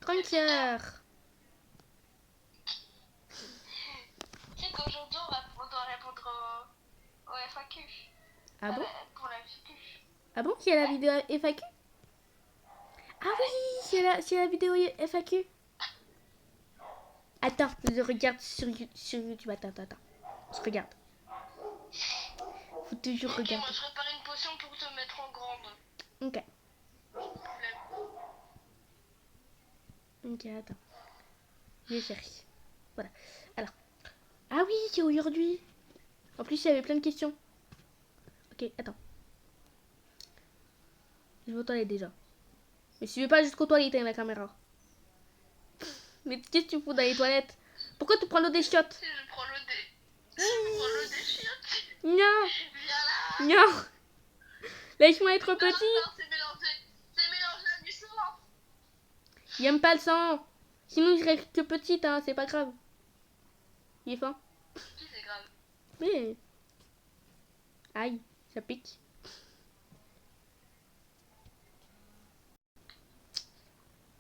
Tranquilleur. Tu sais qu'aujourd'hui on doit répondre au FAQ. Ah bon? Pour la FAQ. Ah bon qu'il y a la vidéo FAQ? Ah oui, c'est la vidéo FAQ. Attends, je regarde sur YouTube. Attends. Je regarde. Faut toujours regarder. Moi je prépare une potion pour te mettre en grande. Ok. Ok, attends. Je vais chercher. Voilà. Alors. Ah oui, c'est aujourd'hui. En plus, il y avait plein de questions. Ok, attends. Je vais aux toilettes déjà. Mais si tu veux pas jusqu'aux toilettes avec la caméra. Mais qu'est-ce que tu fous dans les toilettes? Pourquoi tu prends l'eau des chiottes? Si je prends l'eau des chiottes. Non. Viens là. Non. Laisse-moi être petit. Non, c'est mélangé à du sang. Il aime pas le sang. Sinon, il reste que petite, hein. C'est pas grave. Il est faim. Si, c'est grave. Mais. Aïe, ça pique.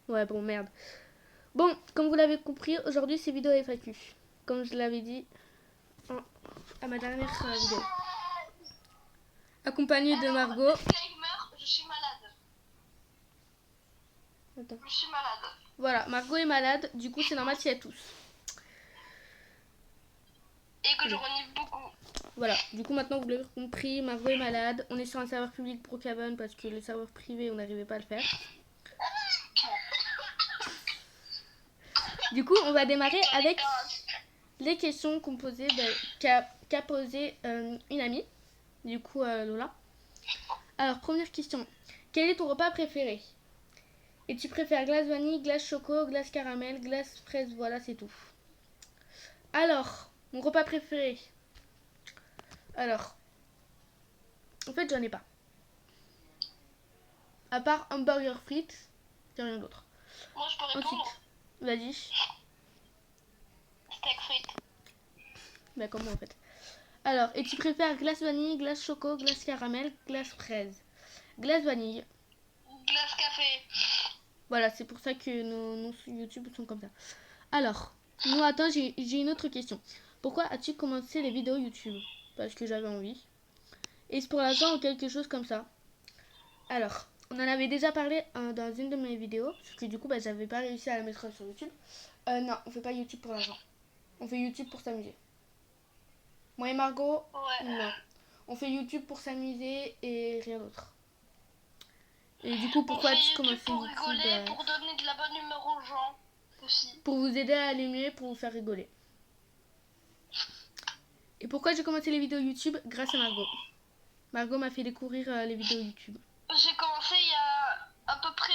Ouais, bon, merde. Bon, comme vous l'avez compris, aujourd'hui c'est vidéo FAQ. Comme je l'avais dit à ma dernière vidéo. Accompagnée de Margot. Disclaimer, je suis malade. Attends. Je suis malade. Voilà, Margot est malade, du coup c'est normal s'il y a tous. Et que je renifle beaucoup. Voilà, du coup maintenant vous l'avez compris, Margot est malade. On est sur un serveur public pour Cabane parce que les serveurs privés on n'arrivait pas à le faire. Du coup on va démarrer avec les questions qu'on posait, qu'a posé une amie. Du coup Lola. Alors première question, quel est ton repas préféré? Et tu préfères glace vanille, glace choco, glace caramel, glace fraise, voilà c'est tout. Alors, mon repas préféré. Alors, en fait j'en ai pas. À part hamburger frites, j'ai rien d'autre. Moi je peux répondre. Ensuite, vas-y. Steak frites. Bah comment en fait. Alors, et tu préfères glace vanille, glace choco, glace caramel, glace fraise? Glace vanille. Glace café. Voilà, c'est pour ça que nos YouTube sont comme ça. Alors, nous attends, j'ai une autre question. Pourquoi as-tu commencé les vidéos YouTube? Parce que j'avais envie. Est-ce pour l'argent ou quelque chose comme ça? Alors, on en avait déjà parlé dans une de mes vidéos, parce que du coup, j'avais pas réussi à la mettre sur YouTube. Non, on fait pas YouTube pour l'argent. On fait YouTube pour s'amuser. Moi et Margot, ouais. Non. On fait YouTube pour s'amuser et rien d'autre. Et du coup, pourquoi tu commences YouTube? Pour rigoler, pour donner de la bonne humeur aux gens aussi. Pour vous aider à aller mieux, pour vous faire rigoler. Et pourquoi j'ai commencé les vidéos YouTube? Grâce à Margot. Margot m'a fait découvrir les vidéos YouTube. J'ai commencé il y a à peu près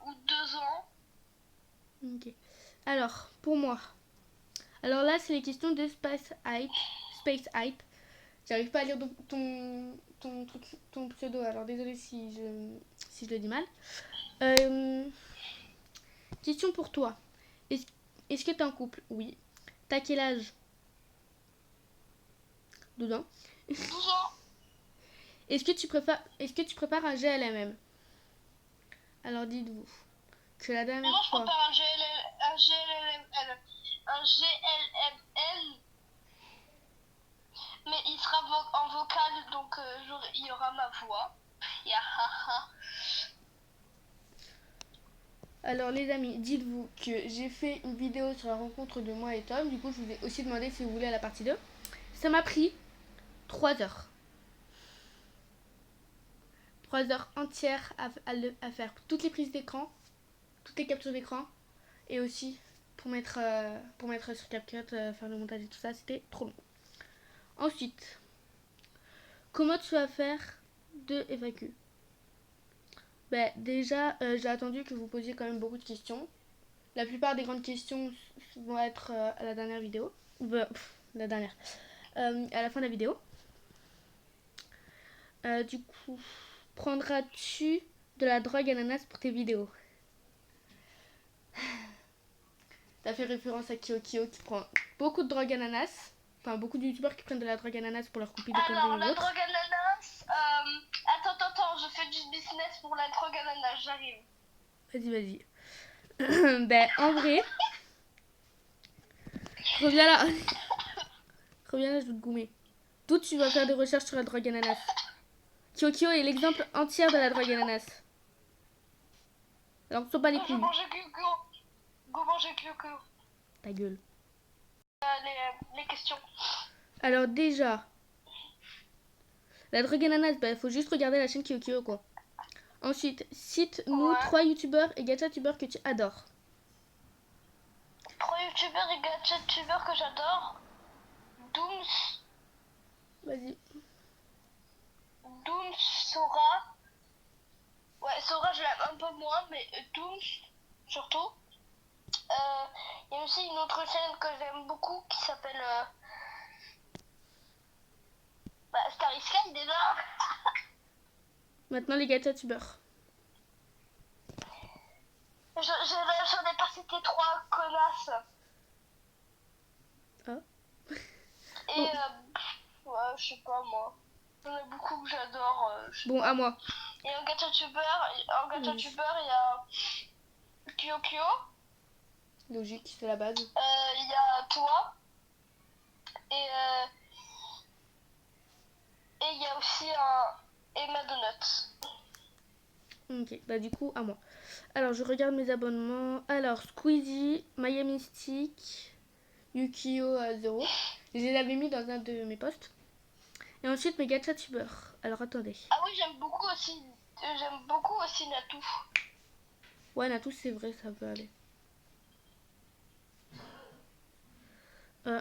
1 ou 2 ans. Ok. Alors, pour moi. Alors là, c'est les questions de Space Hype. Space Hype. J'arrive pas à lire ton pseudo, alors désolé si je le dis mal. Question pour toi. Est-ce que t'es en couple? Oui. T'as quel âge? 12 ans. 12 ans. Est-ce que tu prépares un GLMM? Alors dites-vous que la dernière Moi, je fois... prépare un GLML. Mais il sera en vocal, donc il y aura ma voix. Alors les amis, dites-vous que j'ai fait une vidéo sur la rencontre de moi et Tom. Du coup, je vous ai aussi demandé si vous voulez à la partie 2. Ça m'a pris 3 heures. 3 heures entières à faire toutes les prises d'écran, toutes les captures d'écran. Et aussi pour mettre sur CapCut, faire le montage et tout ça. C'était trop long. Ensuite, comment tu vas faire de FAQ? Déjà, j'ai attendu que vous posiez quand même beaucoup de questions. La plupart des grandes questions vont être à la dernière vidéo. La dernière. À la fin de la vidéo. Du coup, prendras-tu de la drogue ananas pour tes vidéos? T'as fait référence à Kyo qui prend beaucoup de drogue ananas. Enfin, beaucoup de youtubeurs qui prennent de la drogue ananas pour leur couper des conneries ou la autre. drogue ananas, attends, je fais du business pour la drogue ananas, j'arrive. Vas-y. Ben, en vrai, reviens là. Reviens là, je vais te goumer. D'où tu vas faire des recherches sur la drogue ananas. Kyokyo est l'exemple entier de la drogue ananas. Alors, sois pas les Je couilles. mange Kyoko. Go manger Kyoko. Ta gueule. Les questions. Alors, déjà, la drogue ananas, ben, faut juste regarder la chaîne Kyokyo, quoi. Ensuite, cite-nous Ouais. 3 youtubeurs et gacha-tubeurs que tu adores. 3 youtubeurs et gadget-tubeurs que j'adore. Dooms, Vas-y. Sora. Ouais, Sora, je l'aime un peu moins, mais Dooms, surtout. Il y a aussi une autre chaîne que j'aime beaucoup qui s'appelle Starry Sky déjà. Maintenant, les gacha-tubeurs. J'en ai pas cité 3 connasses. Ah. Et ouais, je sais pas moi. Il y en a beaucoup que j'adore. Bon, à moi. Et en gacha-tubeur, il y a Kyokyo. Logique, c'est la base. Il y a toi. Et il y a aussi un Emma Donuts. Ok, bah du coup, à moi. Alors, je regarde mes abonnements. Alors, Squeezie, Maya Mystique, Yukio 0. Je les avais mis dans un de mes posts. Et ensuite, mes gacha-tubeurs. Alors, attendez. Ah oui, j'aime beaucoup aussi Natou. Ouais, Natou, c'est vrai, ça peut aller.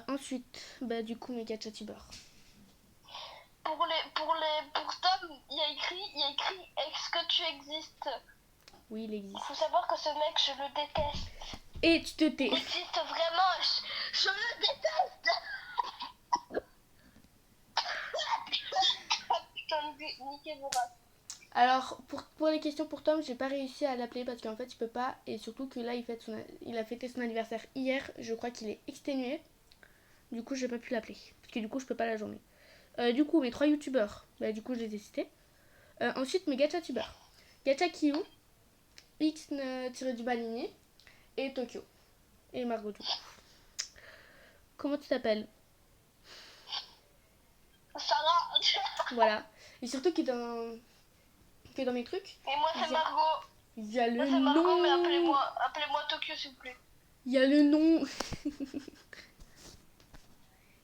Ensuite, bah du coup, mes gacha-tubeurs. Pour Tom, il y a écrit est-ce que tu existes? Oui, il existe. Faut savoir que ce mec, je le déteste. Et tu te tais. Il existe vraiment, je le déteste. Putain, niquez vos races. Alors, pour les questions pour Tom, j'ai pas réussi à l'appeler parce qu'en fait, il peut pas. Et surtout que là, il a fêté son anniversaire hier. Je crois qu'il est exténué. Du coup, j'ai pas pu l'appeler. Parce que du coup, je peux pas la journée. Du coup, mes 3 youtubeurs, bah, du coup, je les ai cités. Ensuite, mes gacha-tubeurs. Gacha Kyu, X-Ligné et Tokyo. Et Margot, du coup. Comment tu t'appelles? Sarah. Voilà. Et surtout que dans mes trucs, Et moi, c'est Margot. il y a le Moi, c'est Margot, nom. mais appelez-moi Tokyo, s'il vous plaît. Il y a le nom.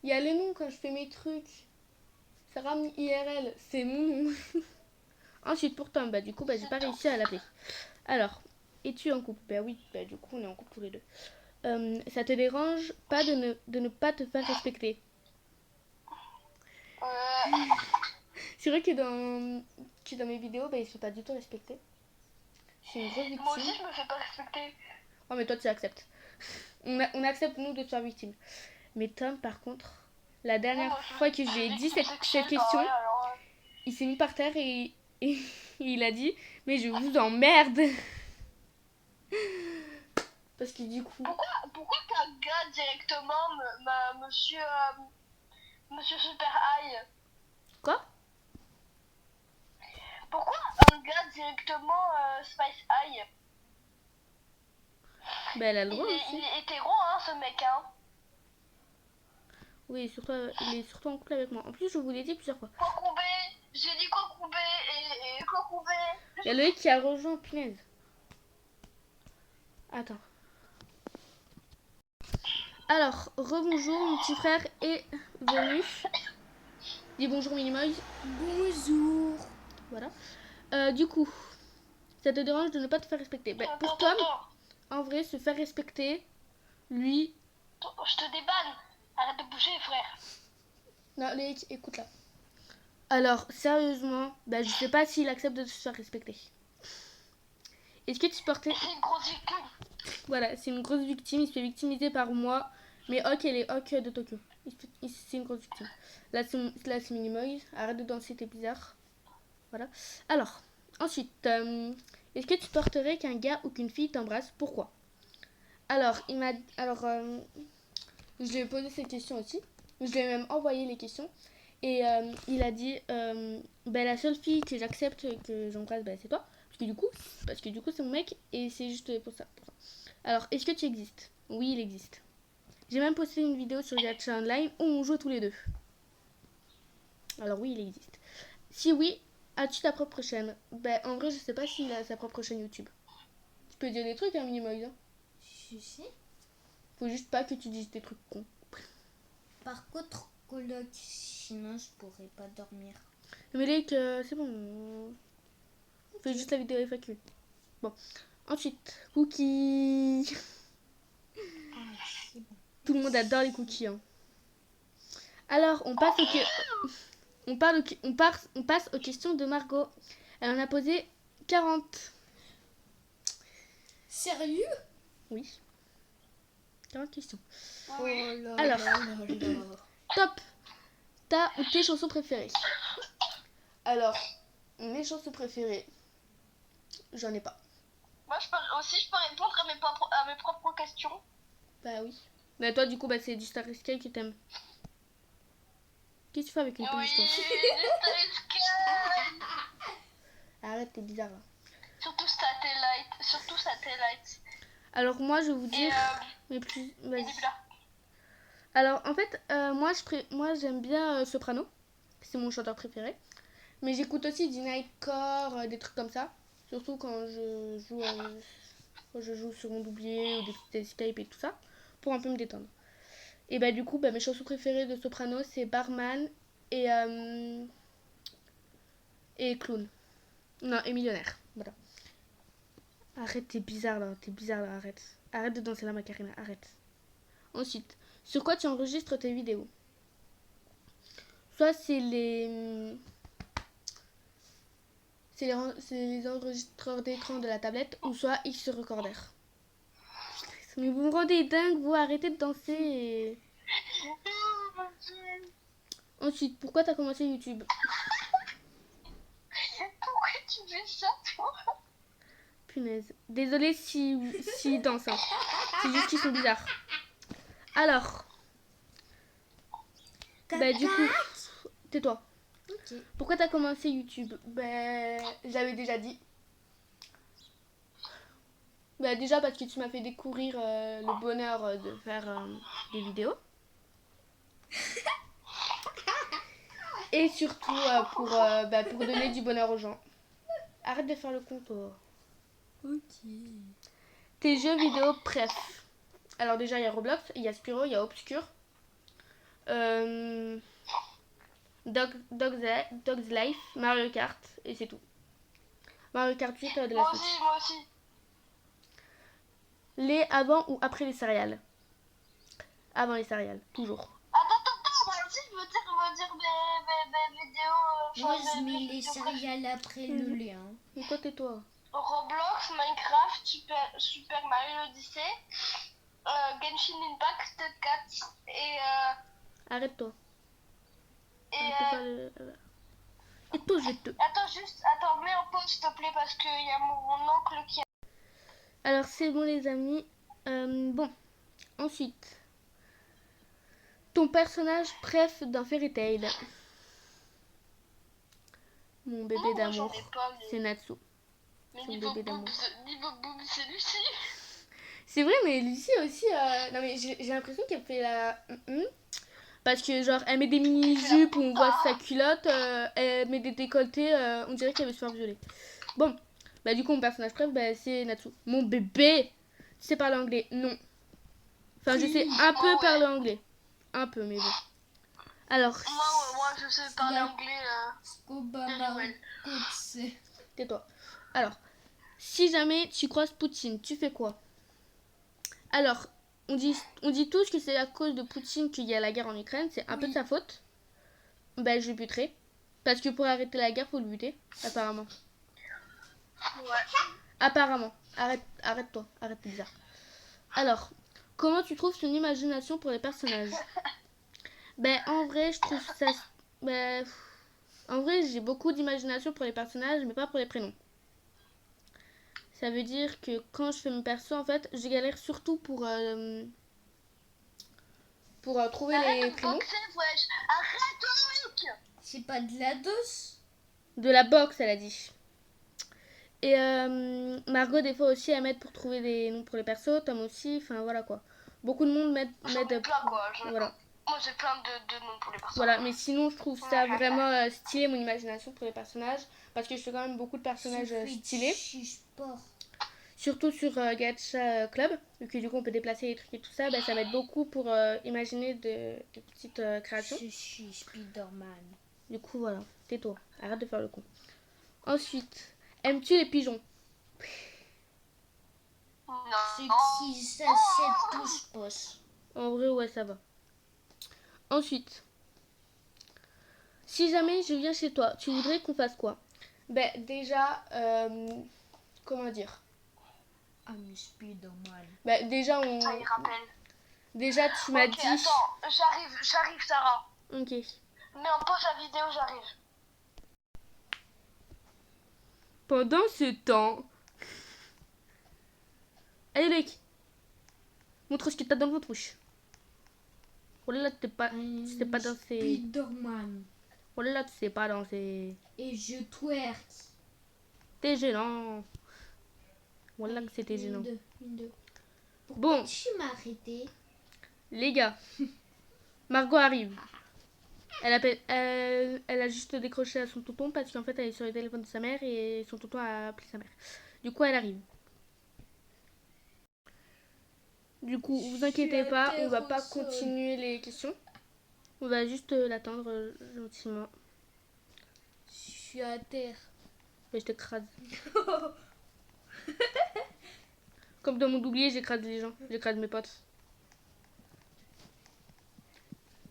Il y a le nom quand je fais mes trucs. Sarah IRL, c'est mon nom. Ensuite, pour Tom, bah du coup, bah j'ai pas réussi à l'appeler. Alors, es-tu en couple? Bah oui, bah du coup, on est en couple tous les deux. Ça te dérange pas de ne pas te faire respecter? C'est vrai que dans mes vidéos, bah, il se fait pas du tout respecter. Je suis une grosse victime. Moi aussi, je me fais pas respecter. Oh, mais toi, tu acceptes. On accepte, nous, de te faire victime. Mais Tom, par contre, la dernière fois que je lui ai dit cette question, il s'est mis par terre et il a dit « Mais je vous emmerde !» Parce que du coup... Pourquoi qu'un gars directement monsieur Super High? Quoi? Pourquoi un gars directement Spice High? Bah elle a le droit aussi. Il est hétéro, hein, ce mec, hein. Oui, surtout, il est surtout en couple avec moi. En plus, je vous l'ai dit plusieurs fois. Kokoubé, j'ai dit Kokoubé et Kokoubé. Il y a Loïc qui a rejoint, punaise. Attends. Alors, rebonjour, mon petit frère est venu. Dis bonjour, Minimoy. Bonjour. Voilà. Du coup, ça te dérange de ne pas te faire respecter? Bah, pour Tom, en vrai, se faire respecter, lui... Je te débanne. Arrête de bouger, frère. Non, Loïc, écoute là. Alors, sérieusement, bah, je sais pas s'il accepte de se faire respecter. Est-ce que tu portais... C'est une grosse victime. Voilà, c'est une grosse victime. Il se fait victimiser par moi. Mais Hawk, elle est Hawk de Tokyo. C'est une grosse victime. Là, c'est Minimoy. Arrête de danser, t'es bizarre. Voilà. Alors, ensuite, est-ce que tu porterais qu'un gars ou qu'une fille t'embrasse? Pourquoi? Alors, je lui ai posé cette question aussi. Je lui ai même envoyé les questions. Et il a dit, la seule fille que j'accepte que j'embrasse, c'est toi. Parce que du coup c'est mon mec et c'est juste pour ça. Alors, est-ce que tu existes? Oui, il existe. J'ai même posté une vidéo sur Gacha Online où on joue tous les deux. Alors oui, il existe. Si oui, as-tu ta propre chaîne? Ben, en vrai, je sais pas s'il a sa propre chaîne YouTube. Tu peux dire des trucs, hein, Minimoys. Hein. Je sais. Faut juste pas que tu dises des trucs cons. Par contre, coloc, sinon je pourrais pas dormir. Mais Lake, c'est bon. On fait juste la vidéo FAQ. Bon. Ensuite, cookies. Ah, c'est bon. Tout le monde adore les cookies. Hein. Alors, on passe on passe aux questions de Margot. Elle en a posé 40. Sérieux? Oui. 40 questions. Oh là Alors. là là là. Top. Ta ou tes chansons préférées? Alors, mes chansons préférées, j'en ai pas. Moi, je peux répondre à mes propres questions. Bah oui. Mais toi, du coup, bah, c'est du Star Sky que t'aimes. Qu'est-ce que tu fais avec une police, toi? Arrête, t'es bizarre là. Surtout Satellite. Alors, moi, je vais vous dire. Mais plus. Vas-y. Alors, en fait, moi, j'aime bien Soprano. C'est mon chanteur préféré. Mais j'écoute aussi du Nightcore, des trucs comme ça. Surtout quand je joue sur mon doublier ou des petites escapes et tout ça. Pour un peu me détendre. Et bah, du coup, bah, mes chansons préférées de Soprano, c'est Barman et Clown. Non, et Millionnaire. Voilà. Arrête, t'es bizarre là, arrête. Arrête de danser la Macarena, arrête. Ensuite, sur quoi tu enregistres tes vidéos? Soit c'est les enregistreurs d'écran de la tablette ou soit X Recorder. Mais vous me rendez dingue, vous arrêtez de danser. Et... Ensuite, pourquoi t'as commencé YouTube? Pourquoi tu fais ça, toi? Punaise. Désolée si dansent. Hein. C'est juste qu'ils sont bizarres. Alors. Bah du coup, tais-toi. Ok. Pourquoi t'as commencé YouTube? Ben, j'avais déjà dit. Bah déjà parce que tu m'as fait découvrir le bonheur de faire des vidéos. Et surtout pour donner du bonheur aux gens. Arrête de faire le con, toi. Ok. Tes jeux vidéo préf. Alors déjà il y a Roblox, il y a Spyro, il y a Obscure. Dog's Life, Mario Kart et c'est tout. Mario Kart 8 de la Switch. Moi aussi. Les avant ou après les céréales? Avant les céréales, toujours. Attends, vas-y, je veux dire mes vidéos. Moi je mets les céréales après le lait. Hein. Mais quoi tais-toi? Roblox, Minecraft, Super Mario Odyssey, Genshin Impact 4 et... Arrête-toi. Et toi, je vais te... Attends, mets en pause s'il te plaît parce qu'il y a mon oncle qui a... Alors, c'est bon, les amis. Bon, ensuite. Ton personnage préf d'un Fairy Tail. Mon bébé d'amour, c'est Natsu. Mais niveau boobs, c'est Lucie. C'est vrai, mais Lucie aussi... Non, mais j'ai l'impression qu'elle fait la... Parce que genre elle met des mini-jupes où on voit sa culotte, elle met des décolletés, on dirait qu'elle veut se faire violer. Bon, bah du coup mon personnage préf c'est Natsu. Mon bébé. Tu sais parler anglais? Non. Enfin je sais un peu parler anglais. Un peu mais bon. Alors. Moi je sais parler anglais. Tais-toi. Alors, si jamais tu croises Poutine, tu fais quoi? Alors, on dit tous que c'est à cause de Poutine qu'il y a la guerre en Ukraine. C'est un peu de sa faute. Ben, je le buterai. Parce que pour arrêter la guerre, faut le buter. Apparemment. Ouais. Apparemment. Arrête-toi. Arrête, t'es bizarre. Alors, comment tu trouves son imagination pour les personnages? Ben, en vrai, je trouve ça... Ben, en vrai, j'ai beaucoup d'imagination pour les personnages, mais pas pour les prénoms. Ça veut dire que quand je fais mon perso, en fait, je galère surtout pour trouver les prénoms. C'est pas de la dose? De la boxe, elle a dit. Et Margot, des fois aussi, elle m'aide pour trouver des noms pour les persos. Tom aussi, enfin voilà quoi. Beaucoup de monde m'aide. J'en ai plein quoi. Voilà. Moi j'ai plein de noms pour les personnages. Voilà, mais sinon, je trouve ça vraiment stylé, mon imagination pour les personnages. Parce que je fais quand même beaucoup de personnages stylés. Sport. Surtout sur Gacha Club, vu que du coup on peut déplacer les trucs et tout ça, bah, ça m'aide beaucoup pour imaginer de petites créations. Je suis Spider-Man. Du coup voilà, tais-toi, arrête de faire le con. Ensuite, aimes-tu les pigeons? Ce qui s'achète touche poche. En vrai, ouais, ça va. Ensuite, si jamais je viens chez toi, tu voudrais qu'on fasse quoi? Ben déjà, comment dire? Ah mais Spider-Man. Ben déjà on. Ça y rappelle. Déjà tu m'as Ok, dit. attends, j'arrive Sarah. Ok. Mais on pause la vidéo, j'arrive. Pendant ce temps. Allez mec, montre ce que t'as dans votre bouche. Oh là là, t'es pas danser. Spider-Man. Oh là là, tu sais pas danser. Et je twerk. T'es gênant. Oh là là, que c'était gênant. Une, deux. Bon, Tu m'as arrêté. les gars, Margot arrive. Elle a juste décroché à son tonton parce qu'en fait elle est sur le téléphone de sa mère et son tonton a appelé sa mère. Du coup, elle arrive. Du coup, vous inquiétez pas, on va pas continuer les questions. On va juste l'attendre gentiment. Je suis à terre. Et je t'écrase. Comme dans mon doublier, j'écrase les gens. J'écrase mes potes.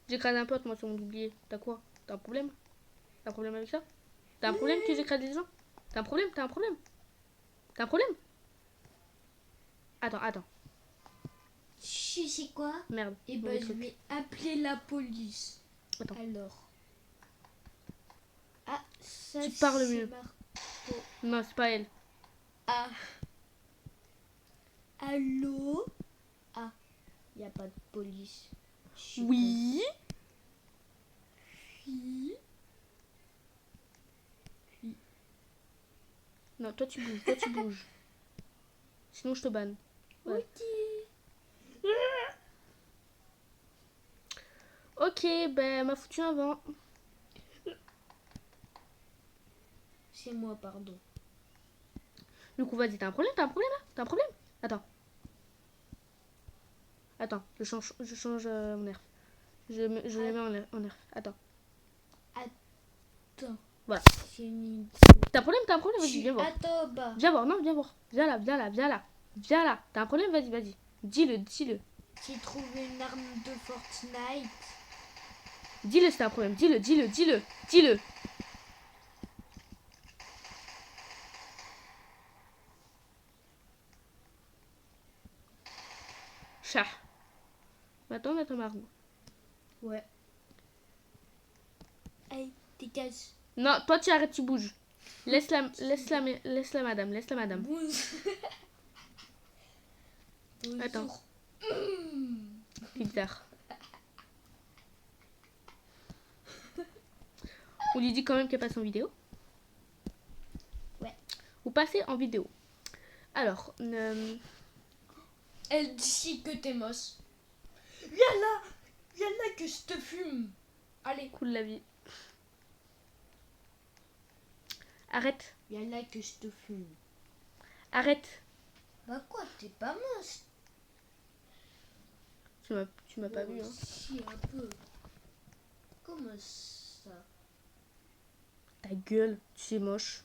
J'écrase un pote, moi, sur mon doublier. T'as quoi? T'as un problème? T'as un problème avec ça? T'as un problème que j'écrase les gens? T'as un problème? T'as un problème? T'as un problème? Attends. Tu sais quoi? Merde. Eh ben, je vais appeler la police. Attends. Alors. Ah, ça Tu parles mieux. Marco. Non, c'est pas elle. Ah. Allô? Ah, il n'y a pas de police. Oui. Oui. Non, toi tu bouges. Sinon je te banne. Ouais. Ok, ben elle m'a foutu un vent. C'est moi, pardon. Du coup, vas-y, t'as un problème là? T'as un problème? Attends, je change mon nerf. Je le mets en nerf. Attends. Voilà. T'as un problème? Vas-y, viens voir. Attends, bah. Viens voir, non, viens voir. Viens là. T'as un problème? Vas-y. Dis-le. J'ai trouvé une arme de Fortnite. Dis-le, c'est un problème. Dis-le. Chat. Maintenant, on attend Margot. Ouais. Allez, dégage. Non, toi tu arrêtes, tu bouges. Laisse la madame. Attends. Bizarre. On lui dit quand même qu'elle passe en vidéo. Ouais. Vous passez en vidéo. Alors, Elle dit que t'es moche. Viens là que je te fume. Allez. cool la vie. Arrête. Viens là que je te fume. Arrête. Bah quoi, t'es pas moche. Tu m'as pas vu, hein. Si, un peu. Comment ça? Ta gueule, tu es moche.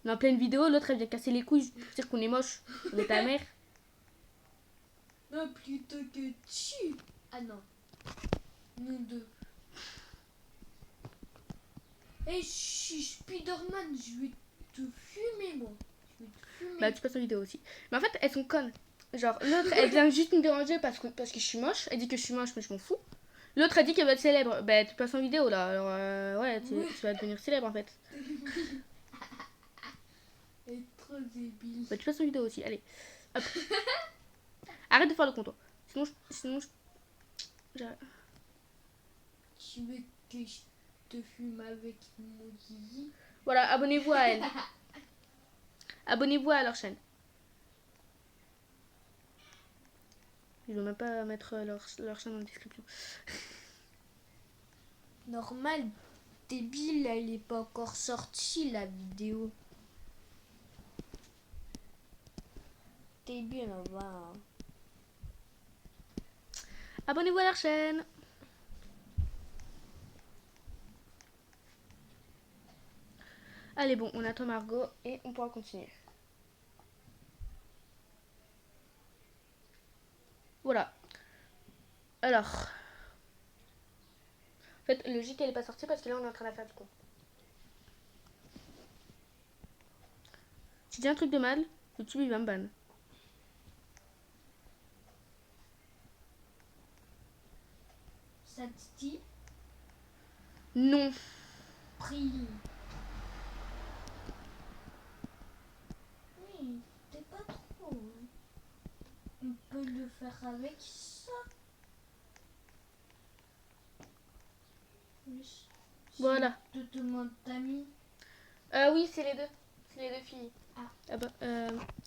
On est en pleine vidéo, l'autre elle vient casser les couilles pour dire qu'on est moche. On est ta mère. Non, plutôt que tu. Ah non. Nous deux. Et je suis Spider-Man, je vais te fumer, moi. Je vais te fumer. Bah, tu passes en vidéo aussi. Mais en fait, elles sont connes. Genre, l'autre, elle vient juste me déranger parce que je suis moche. Elle dit que je suis moche, mais je m'en fous. L'autre, elle dit qu'elle va être célèbre. Bah, tu passes en vidéo là. Alors, ouais, tu vas devenir célèbre en fait. Elle est trop débile. Bah, tu passes en vidéo aussi. Allez. Hop. Arrête de faire le comptoir. Sinon, Tu veux que je te fume avec mon zizi? Voilà, abonnez-vous à elle. Abonnez-vous à leur chaîne. Je vais même pas mettre leur chaîne dans la description. Normal, débile, elle est pas encore sortie la vidéo. Débile, on va. Abonnez-vous à leur chaîne. Allez, bon, on attend Margot et on pourra continuer. Voilà. Alors. En fait, le JT elle est pas sorti parce que là on est en train de faire du con. Si j'ai un truc de mal, YouTube il va me ban. Ça te dit Non. prie. Oui, t'es pas trop. On peut le faire avec ça. Oui. Voilà. Je te demande d'amis. Oui, c'est les deux. C'est les deux filles. Ah. Bah,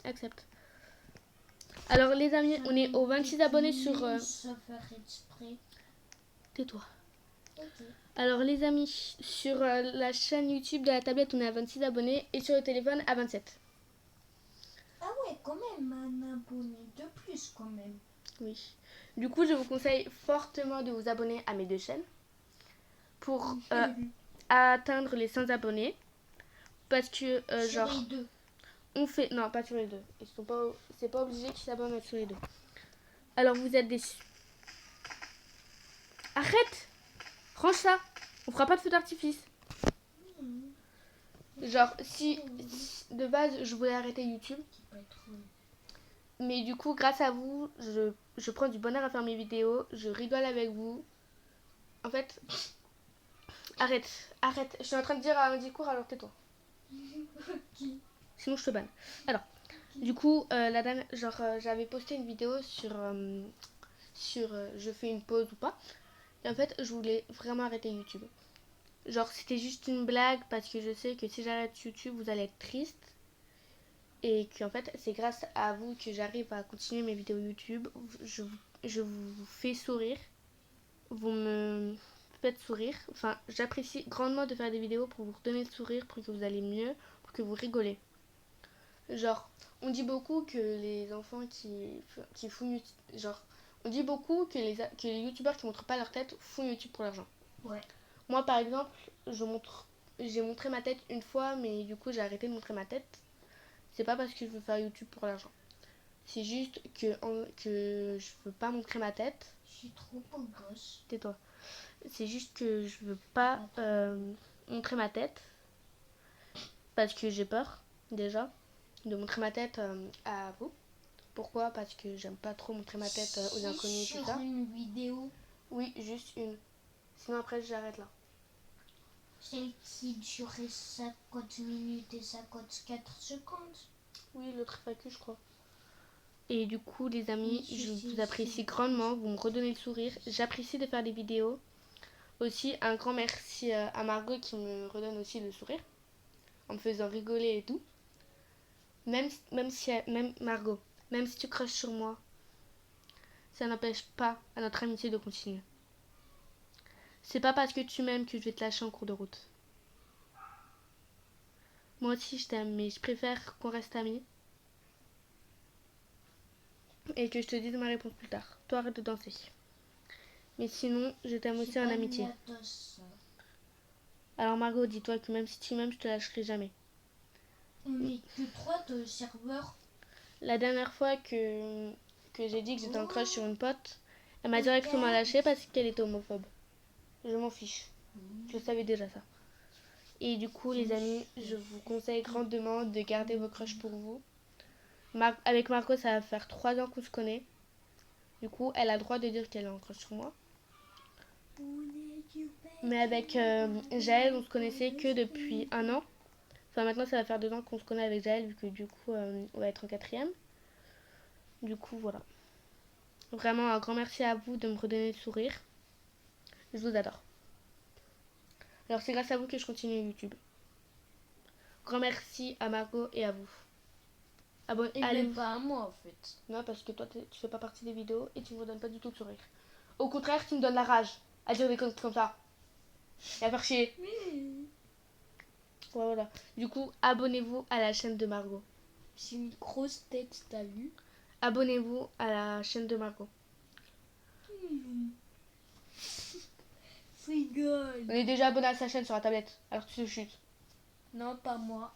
accepte. Alors les amis, on est aux 26 abonnés sur... Sans faire exprès. Tais-toi. Ok. Alors les amis, sur la chaîne YouTube de la tablette, on est à 26 abonnés et sur le téléphone à 27. Ah ouais, quand même, un abonné de plus quand même. Oui. Du coup, je vous conseille fortement de vous abonner à mes deux chaînes pour atteindre les 100 abonnés. Parce que, Sur genre, les deux. on fait... Non, pas sur les deux. C'est pas obligé qu'ils s'abonnent sur les deux. Alors, vous êtes déçus. Arrête! Range ça! On fera pas de feu d'artifice. Genre, si de base, je voulais arrêter YouTube. Mais du coup, grâce à vous, je prends du bonheur à faire mes vidéos. Je rigole avec vous. En fait, arrête. Je suis en train de dire à un discours, alors tais-toi. Sinon, je te banne. Alors, du coup, la dernière, genre, j'avais posté une vidéo sur je fais une pause ou pas. Et en fait, je voulais vraiment arrêter YouTube. Genre, c'était juste une blague parce que je sais que si j'arrête YouTube, vous allez être triste. Et qu'en fait, c'est grâce à vous que j'arrive à continuer mes vidéos YouTube. Je vous fais sourire. Vous me faites sourire. Enfin, j'apprécie grandement de faire des vidéos pour vous redonner le sourire, pour que vous allez mieux, pour que vous rigolez. Genre, on dit beaucoup que les enfants qui font YouTube... Genre, on dit beaucoup que les youtubeurs qui montrent pas leur tête font YouTube pour l'argent. Ouais. Moi, par exemple, j'ai montré ma tête une fois, mais du coup, j'ai arrêté de montrer ma tête. C'est pas parce que je veux faire YouTube pour l'argent. C'est juste que je veux pas montrer ma tête. Je suis trop beau gosse. Tais-toi. C'est juste que je veux pas montrer ma tête. Parce que j'ai peur, déjà, de montrer ma tête à vous. Pourquoi? Parce que j'aime pas trop montrer ma tête aux inconnus et tout ça. Sur une vidéo. Oui, juste une. Sinon après j'arrête là. Celle qui durait 50 minutes et 54 secondes. Oui, l'autre FAQ je crois. Et du coup les amis, Oui, je vous apprécie grandement, vous me redonnez le sourire. J'apprécie de faire des vidéos. Aussi un grand merci à Margot qui me redonne aussi le sourire. En me faisant rigoler et tout. Même Margot, même si tu craches sur moi, ça n'empêche pas à notre amitié de continuer. C'est pas parce que tu m'aimes que je vais te lâcher en cours de route. Moi aussi je t'aime, mais je préfère qu'on reste amis. Et que je te dise ma réponse plus tard. Toi arrête de danser. Mais sinon, je t'aime aussi en amitié. Alors Margot, dis-toi que même si tu m'aimes, je te lâcherai jamais. On est que 3 de serveurs. La dernière fois que j'ai dit que j'étais en crush sur une pote, elle m'a directement lâché parce qu'elle était homophobe. Je m'en fiche. Je savais déjà ça. Et du coup, les amis, je vous conseille grandement de garder vos crushs pour vous. Avec Margot, ça va faire 3 ans qu'on se connaît. Du coup, elle a le droit de dire qu'elle est en crush sur moi. Mais avec Jaël, on se connaissait que depuis 1 an. Enfin, maintenant, ça va faire 2 ans qu'on se connaît avec Jaël, vu que du coup, on va être en 4e. Du coup, voilà. Vraiment, un grand merci à vous de me redonner le sourire. Je vous adore. Alors, c'est grâce à vous que je continue YouTube. grand merci à Margot et à vous. Et même pas à moi en fait. Non, parce que toi, tu fais pas partie des vidéos et tu me redonnes pas du tout de sourire. Au contraire, tu me donnes la rage à dire des conneries comme ça. Et à faire chier. Oui. Ouais, voilà. Du coup, abonnez-vous à la chaîne de Margot. C'est une grosse tête, t'as vu? Abonnez-vous à la chaîne de Margot. Je rigole. On est déjà abonné à sa chaîne sur la tablette. Alors tu te chutes. Non, pas moi.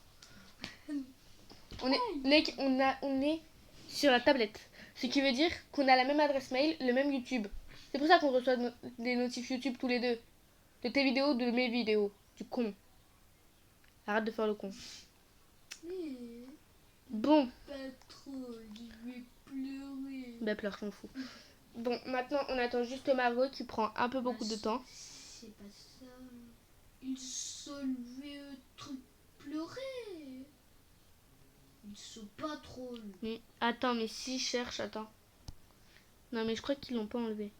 On est sur la tablette. Ce qui veut dire qu'on a la même adresse mail, le même YouTube. C'est pour ça qu'on reçoit des notifs YouTube tous les deux. De tes vidéos, de mes vidéos. Du con. Arrête de faire le con. Mais Bon. pas trop, je vais pleurer. Bah pleure, je m'en fous. Bon, maintenant on attend juste Margot qui prend un peu beaucoup de temps. C'est pas ça. Il se lever truc pleurer. Il se pas trop. Mais attends, mais si cherche, attends. Non mais je crois qu'ils l'ont pas enlevé.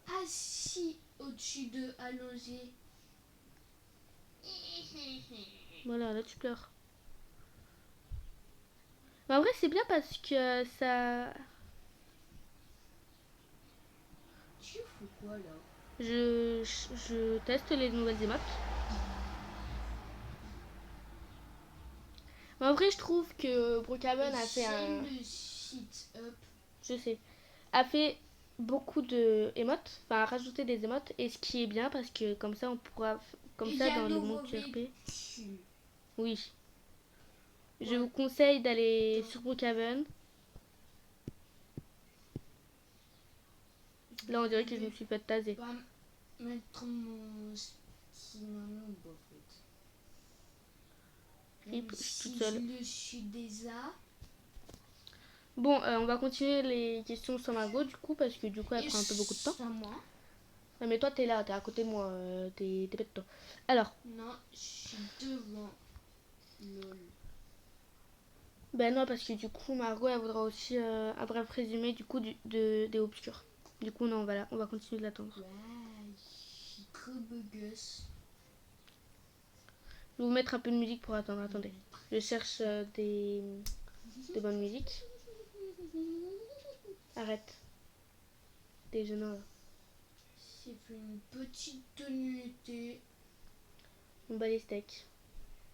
Ah si, au-dessus de allongé. Voilà, là tu pleures. Mais en vrai c'est bien parce que ça... Tu fais quoi là? Je teste les nouvelles émotes. Mais en vrai je trouve que Brookhaven a fait un... Le sit up. Je sais. A fait beaucoup de émotes. Enfin a rajouté des émotes. Et ce qui est bien parce que comme ça on pourra... Comme ça dans le monde QRP. Oui. Je vous conseille d'aller sur Brookhaven. Là on dirait que je me suis fait taser. Pas mettre mon stylo en fait. Rip, je suis toute Si seule. je le suis déjà. Bon, on va continuer les questions sur Margot du coup parce que du coup elle prend un peu beaucoup de temps. C'est à moi. Non mais toi t'es là, t'es à côté de moi, t'es bête toi. Alors, Non, je suis devant. Lol. ben non parce que du coup Margot elle voudra aussi un bref résumé du coup des obscurs. Du coup non, voilà, on va continuer de l'attendre. Ouais, je suis trop bugueuse. Je vais vous mettre un peu de musique pour attendre, attendez. Je cherche des bonnes musiques. Arrête. Des jeunes là. J'ai fait une petite tenue été On bat les steaks.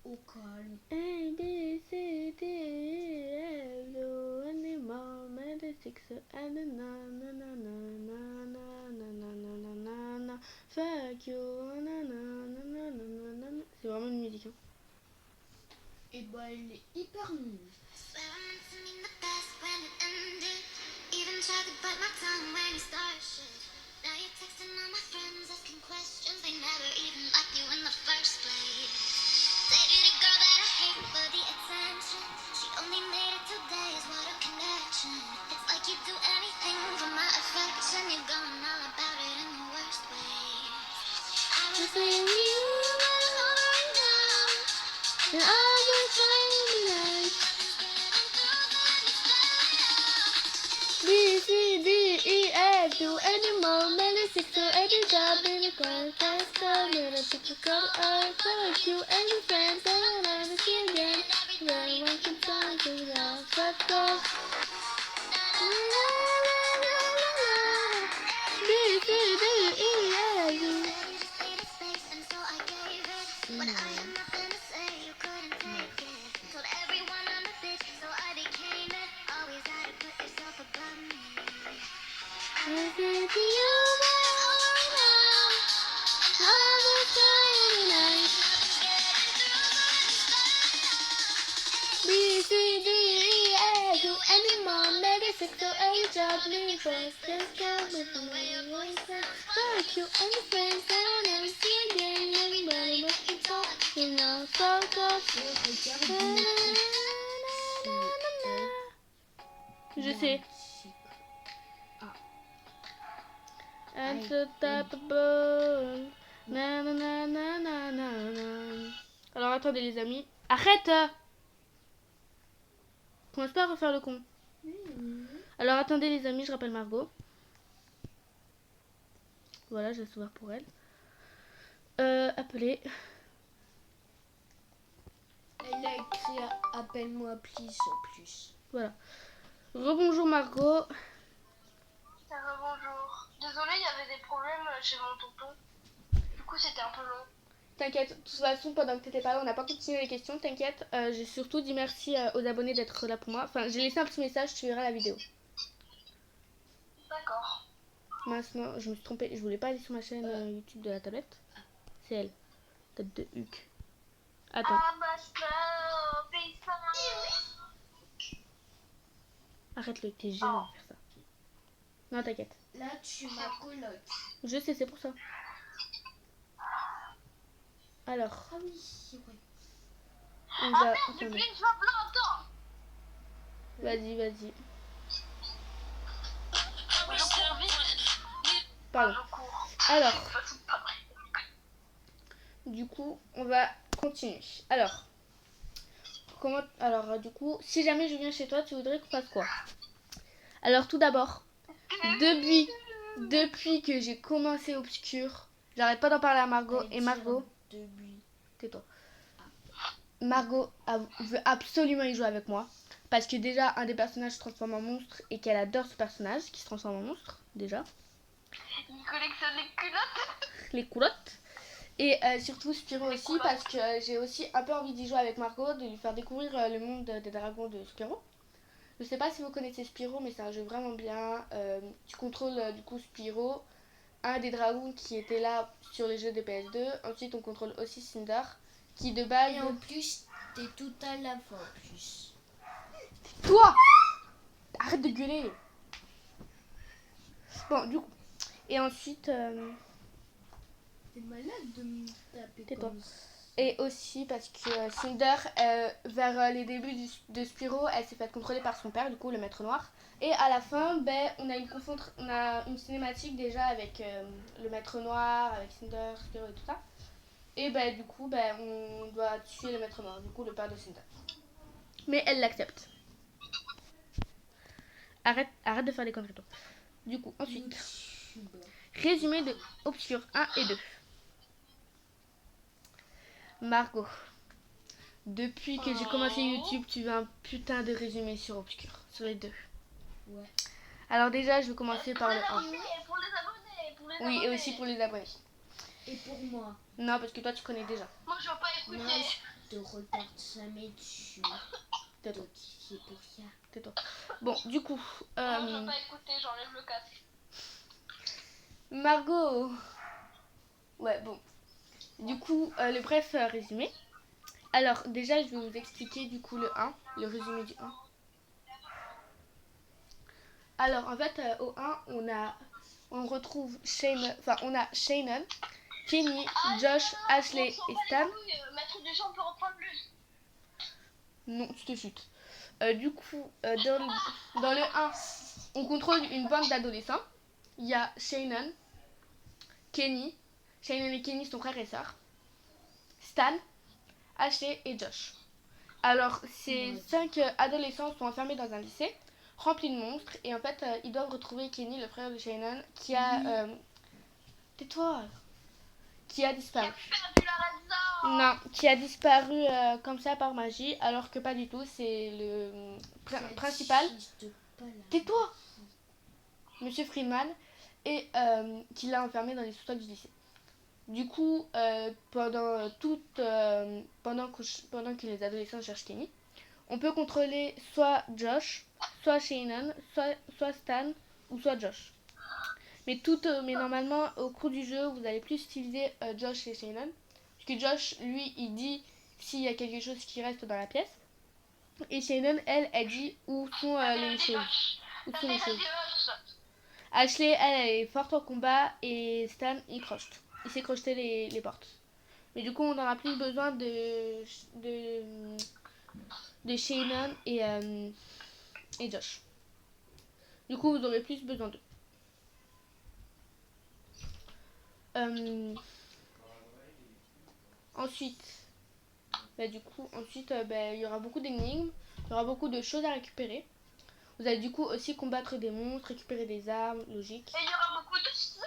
au calme. A, B, C, D, E, F, O, N, M, O, M, D, 6, N, N, N, N, N, N, N, N, N, fuck you, N, N, N, N, N, N. C'est vraiment une musique. Hein. Et bah, elle est hyper nulle. B, C, D, E, F, U, N, M, O, M, D, 6, any job, any class, little picture called I fuck you, any friends, I will never see again. Very one can find you, fuck off. B, C, D, E, F, U. B, C, D, E, F, U, any mom, maybe 6 or 8 job, me first, just come with me, fuck you, any friends, I will never see again, everybody must be talk, you know, fuck off. Je sais. Unstoppable. Na, na, na, na, na, na, na. Alors attendez les amis. Arrête. Commence pas à refaire le con. Alors attendez les amis, je rappelle Margot. Voilà, je vais s'ouvrir pour elle. Appelez. Elle a écrit appelle-moi please au plus. Voilà. Rebonjour Margot. Bonjour. Désolée, il y avait des problèmes chez mon tonton. Du coup, c'était un peu long. T'inquiète, de toute façon, pendant que t'étais pas là, on n'a pas continué les questions, t'inquiète. J'ai surtout dit merci aux abonnés d'être là pour moi. Enfin, j'ai laissé un petit message, tu verras la vidéo. D'accord. Maintenant, je me suis trompée, je voulais pas aller sur ma chaîne YouTube de la tablette. C'est elle, tête de Huc. Attends, arrête-le, t'es gênant de faire ça. Non, t'inquiète. Là, tu ma coloc. Je sais, c'est pour ça. Alors, Ah oui, c'est vrai. on Ah va... merde, j'ai Attendez. pris une fois plein, attends. Vas-y, vas-y. Je cours vite. Pardon. Je cours. Alors, C'est pas vrai. du coup, on va continuer. Alors, du coup, si jamais je viens chez toi, tu voudrais qu'on fasse quoi? Alors, tout d'abord, depuis que j'ai commencé Obscur, j'arrête pas d'en parler à Margot. Et Margot, tais-toi. Margot veut absolument y jouer avec moi. Parce que déjà, un des personnages se transforme en monstre et qu'elle adore ce personnage qui se transforme en monstre, déjà. Il collectionne les culottes. Les culottes. Et surtout Spyro aussi, parce que j'ai aussi un peu envie d'y jouer avec Margot, de lui faire découvrir le monde des dragons de Spyro. Je sais pas si vous connaissez Spyro, mais c'est un jeu vraiment bien. Tu contrôles du coup Spyro, un des dragons qui était là sur les jeux de PS2. Ensuite, on contrôle aussi Cinder, qui de base... Et en plus, t'es tout à la fin en plus. Toi! Arrête de gueuler! Bon, du coup... Et ensuite... T'es malade de me taper Tais-toi. comme ça. Et aussi parce que Cinder, vers les débuts de Spyro, elle s'est fait contrôler par son père, du coup le maître noir. Et à la fin, ben, on a une cinématique déjà avec le maître noir, avec Cinder, Spyro et tout ça. Et ben, du coup, ben, on doit tuer le maître noir, du coup le père de Cinder. Mais elle l'accepte. Arrête de faire des conneries toi. Du coup, ensuite, résumé de Obscur 1 et 2. Margot. Depuis que j'ai commencé YouTube, tu veux un putain de résumé sur Obscur, sur les deux. Ouais. Alors déjà, je vais commencer par le 1. Pour les abonnés. Oui, et aussi pour les abonnés. Et pour moi, Non, parce que toi, tu connais déjà. Moi, je veux pas écouter. moi, je te regarde jamais dessus. Tais-toi. C'est pour ça. Tais-toi. Bon, du coup, Moi, je veux pas écouter, j'enlève le casque. Margot. Ouais, bon. Du coup, le bref résumé. Alors, déjà, je vais vous expliquer du coup le 1, le résumé du 1. Alors, en fait, au 1, on retrouve on a Shannon, Kenny, Josh, Ashley et Stan. Maître du champ peut reprendre lui. Non, tu te chutes. Du coup, dans le 1, on contrôle une bande d'adolescents. Il y a Shannon, Kenny. Shannon et Kenny sont frères et sœurs. Stan, Ashley et Josh. Alors, ces 5 adolescents sont enfermés dans un lycée rempli de monstres. Et en fait, ils doivent retrouver Kenny, le frère de Shannon, qui a... tais-toi! Qui a disparu. Non, qui a disparu comme ça par magie, alors que pas du tout, c'est le principal. Tais-toi, Monsieur Friedman, et qui l'a enfermé dans les sous-sols du lycée. Du coup, pendant que les adolescents cherchent Kenny, on peut contrôler soit Josh, soit Shannon, soit Stan, ou soit Josh. Mais normalement, au cours du jeu, vous allez plus utiliser Josh et Shannon. Parce que Josh, lui, il dit s'il y a quelque chose qui reste dans la pièce. Et Shannon, elle dit où sont les choses. Où sont les choses. Ashley, elle est forte au combat. Et Stan, il crochete. Il sait crocheter les portes. Mais du coup, on aura plus besoin de Shannon et Josh. Du coup, vous aurez plus besoin d'eux. Ensuite, il y aura beaucoup d'énigmes, il y aura beaucoup de choses à récupérer. Vous allez du coup aussi combattre des monstres, récupérer des armes, logique. Et il y aura beaucoup de sang.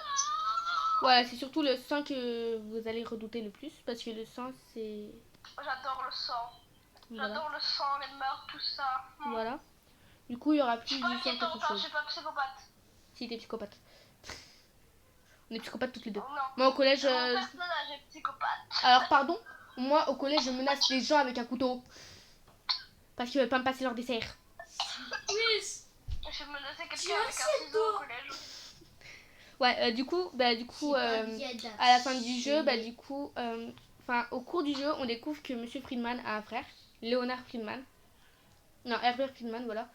Voilà, c'est surtout le sang que vous allez redouter le plus, parce que le sang, c'est... J'adore le sang. Voilà. J'adore le sang, les meurtres, tout ça. Voilà. Du coup, il y aura Je plus suis de pas sang inquiétante, quelque hein, je chose. suis pas psychopathe. Si, t'es psychopathe. On est psychopathes toutes les deux. Oh, non. Moi, au collège... Mon personnage est psychopathe. Alors, pardon. Moi, au collège, je menace les gens avec un couteau. Parce qu'ils veulent pas me passer leur dessert. Oui. J'ai menacé Tu quelqu'un as avec un assez, ciseau au toi. collège. Ouais, du coup, à la fin du jeu, au cours du jeu, on découvre que Monsieur Friedman a un frère, Leonard Friedman. Non, Herbert Friedman, voilà.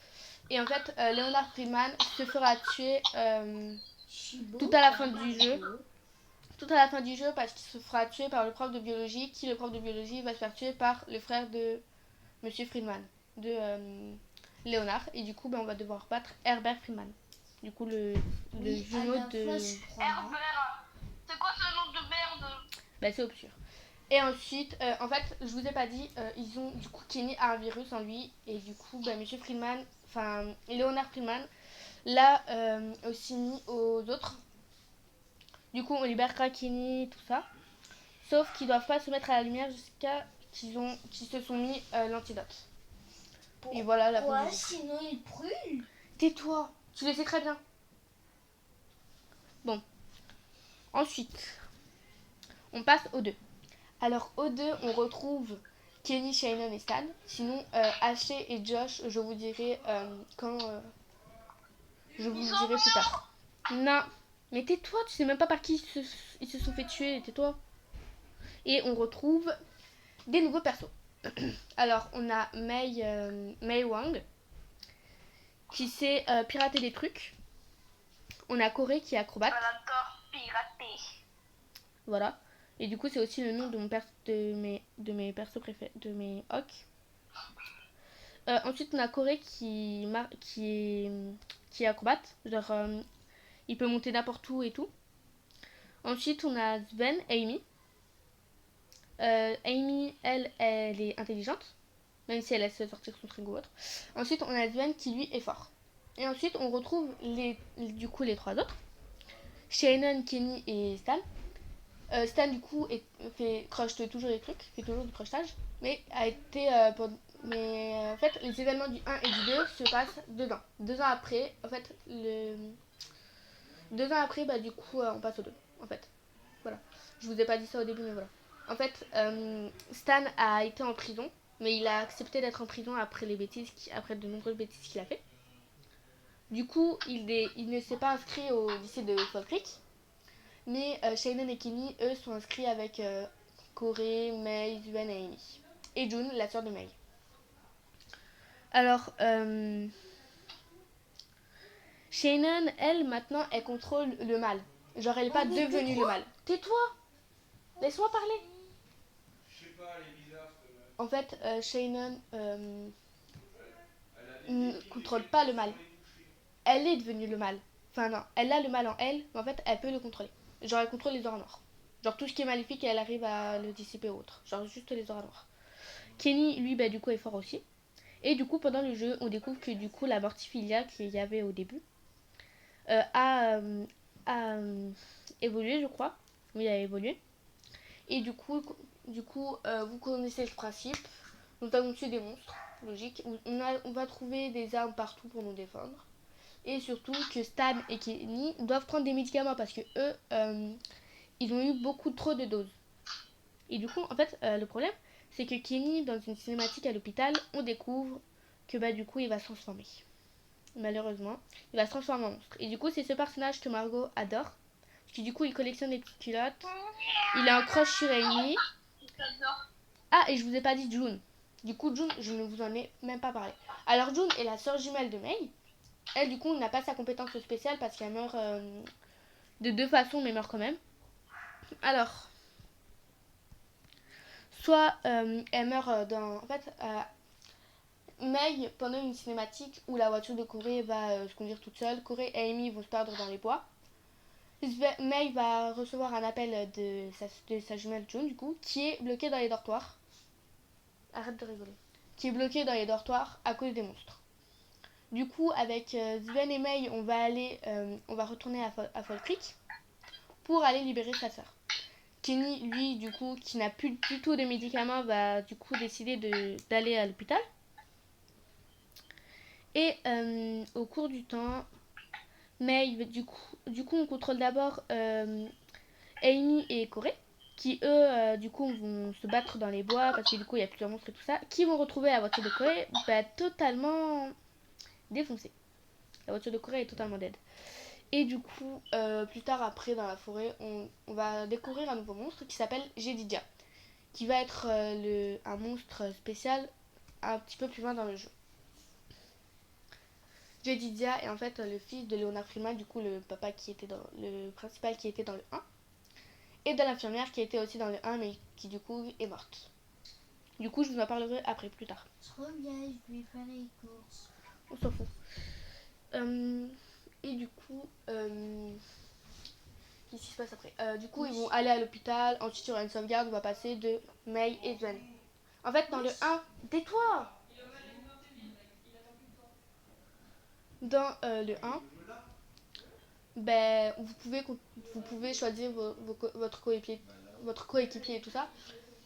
Et en fait, Leonard Friedman se fera tuer tout à la fin du jeu. Tout à la fin du jeu, parce qu'il se fera tuer par le prof de biologie, qui le prof de biologie va se faire tuer par le frère de Monsieur Friedman, de Léonard. Et du coup, on va devoir battre Herbert Friedman. Du coup, le jumeau de... Herbert. C'est quoi ce nom de merde? c'est obscur. Et ensuite, en fait, je vous ai pas dit, ils ont, du coup, Kenny a un virus en lui. Et du coup, Monsieur Friedman, Léonard Friedman, l'a aussi mis aux autres. Du coup, on libérera Kenny, tout ça. Sauf qu'ils doivent pas se mettre à la lumière jusqu'à qu'ils se sont mis l'antidote. Et voilà la fin du jeu. Sinon il brûle. Tais-toi, tu le sais très bien. Bon. Ensuite, on passe au 2. Alors, au 2, on retrouve Kenny, Shannon et Stan. Sinon, Ashley et Josh, je vous dirai quand... je vous le dirai plus tard. Non, mais tais-toi, tu sais même pas par qui ils se sont fait tuer, tais-toi. Et on retrouve des nouveaux persos. Alors, on a Mei Wang, qui sait pirater des trucs. On a Corée, qui est acrobate. On adore pirater. Voilà. Et du coup, c'est aussi le nom de mes persos préférés, de mes Hawks. Ensuite, on a Corée qui est acrobate. Genre, il peut monter n'importe où et tout. Ensuite, on a Sven, Amy. Amy, elle est intelligente, même si elle laisse sortir son frigo ou autre. Ensuite, on a Sven qui, lui, est fort. Et ensuite, on retrouve les trois autres. Shannon, Kenny et Stan. Stan, du coup, crush toujours les trucs, fait toujours du crushage. Mais en fait, les événements du 1 et du 2 se passent 2 ans. 2 ans après, en fait, 2 ans après, du coup, on passe au 2, en fait. Voilà. Je vous ai pas dit ça au début, mais voilà. En fait, Stan a été en prison, mais il a accepté d'être en prison après après de nombreuses bêtises qu'il a fait. Du coup, il ne s'est pas inscrit au lycée de Fall Creek. Mais Shannon et Kenny, eux, sont inscrits avec Corey, May, Sven et Amy. Et June, la sœur de May. Alors, Shannon, elle, maintenant, elle contrôle le mal. Genre, elle n'est pas devenue le mal. Tais-toi! Laisse-moi parler! Je sais pas, elle est bizarre cette meuf. En fait, Shannon ne contrôle pas le mal. Elle est devenue le mal. Enfin, non, elle a le mal en elle, mais en fait, elle peut le contrôler. Genre, elle contrôle les auras noirs. Genre, tout ce qui est maléfique, elle arrive à le dissiper ou autre. Genre, juste les auras noirs. Kenny, lui, du coup, est fort aussi. Et du coup, pendant le jeu, on découvre que du coup, la mortifilia qu'il y avait au début a évolué, je crois. Oui, elle a évolué. Et du coup vous connaissez le principe. Nous allons tuer des monstres, logique. On va trouver des armes partout pour nous défendre. Et surtout que Stan et Kenny doivent prendre des médicaments parce que eux, ils ont eu beaucoup trop de doses. Et du coup, en fait, le problème, c'est que Kenny, dans une cinématique à l'hôpital, on découvre que du coup, il va se transformer. Malheureusement, il va se transformer en monstre. Et du coup, c'est ce personnage que Margot adore. Parce que du coup, il collectionne les petites culottes. Il a un crush sur Amy. Ah, et je vous ai pas dit June. Du coup, June, je ne vous en ai même pas parlé. Alors, June est la sœur jumelle de May. Elle, du coup, n'a pas sa compétence spéciale parce qu'elle meurt de 2 façons, mais meurt quand même. Alors, soit elle meurt dans... En fait, May, pendant une cinématique où la voiture de Corey va se conduire toute seule, Corey et Amy vont se perdre dans les bois. May va recevoir un appel de sa jumelle June, du coup, qui est bloquée dans les dortoirs. Arrête de rigoler. Qui est bloquée dans les dortoirs à cause des monstres. Du coup, avec Sven et May, on va retourner à Fall Creek pour aller libérer sa sœur. Kenny, lui, du coup, qui n'a plus du tout de médicaments, va du coup décider d'aller à l'hôpital. Et au cours du temps, May, du coup on contrôle d'abord Amy et Corey, qui eux, du coup, vont se battre dans les bois, parce que du coup, il y a plusieurs monstres et tout ça, qui vont retrouver la voiture de Corey totalement défoncée. La voiture de Corey est totalement dead. Et du coup, plus tard après, dans la forêt, on va découvrir un nouveau monstre qui s'appelle Jedidja, qui va être un monstre spécial un petit peu plus loin dans le jeu. Jedidja est en fait le fils de Leonard Freeman, du coup le principal qui était dans le 1, et de l'infirmière qui était aussi dans le 1 mais qui du coup est morte. Du coup, je vous en parlerai après, plus tard. Je reviens, je vais faire les courses. On s'en fout. Et du coup, qu'est-ce qui se passe après? Du coup, ils vont aller à l'hôpital. Ensuite, il y aura une sauvegarde. On va passer de May et Sven. En fait, dans le 1, tais-toi! Dans le 1, ben, vous pouvez choisir votre coéquipier et tout ça.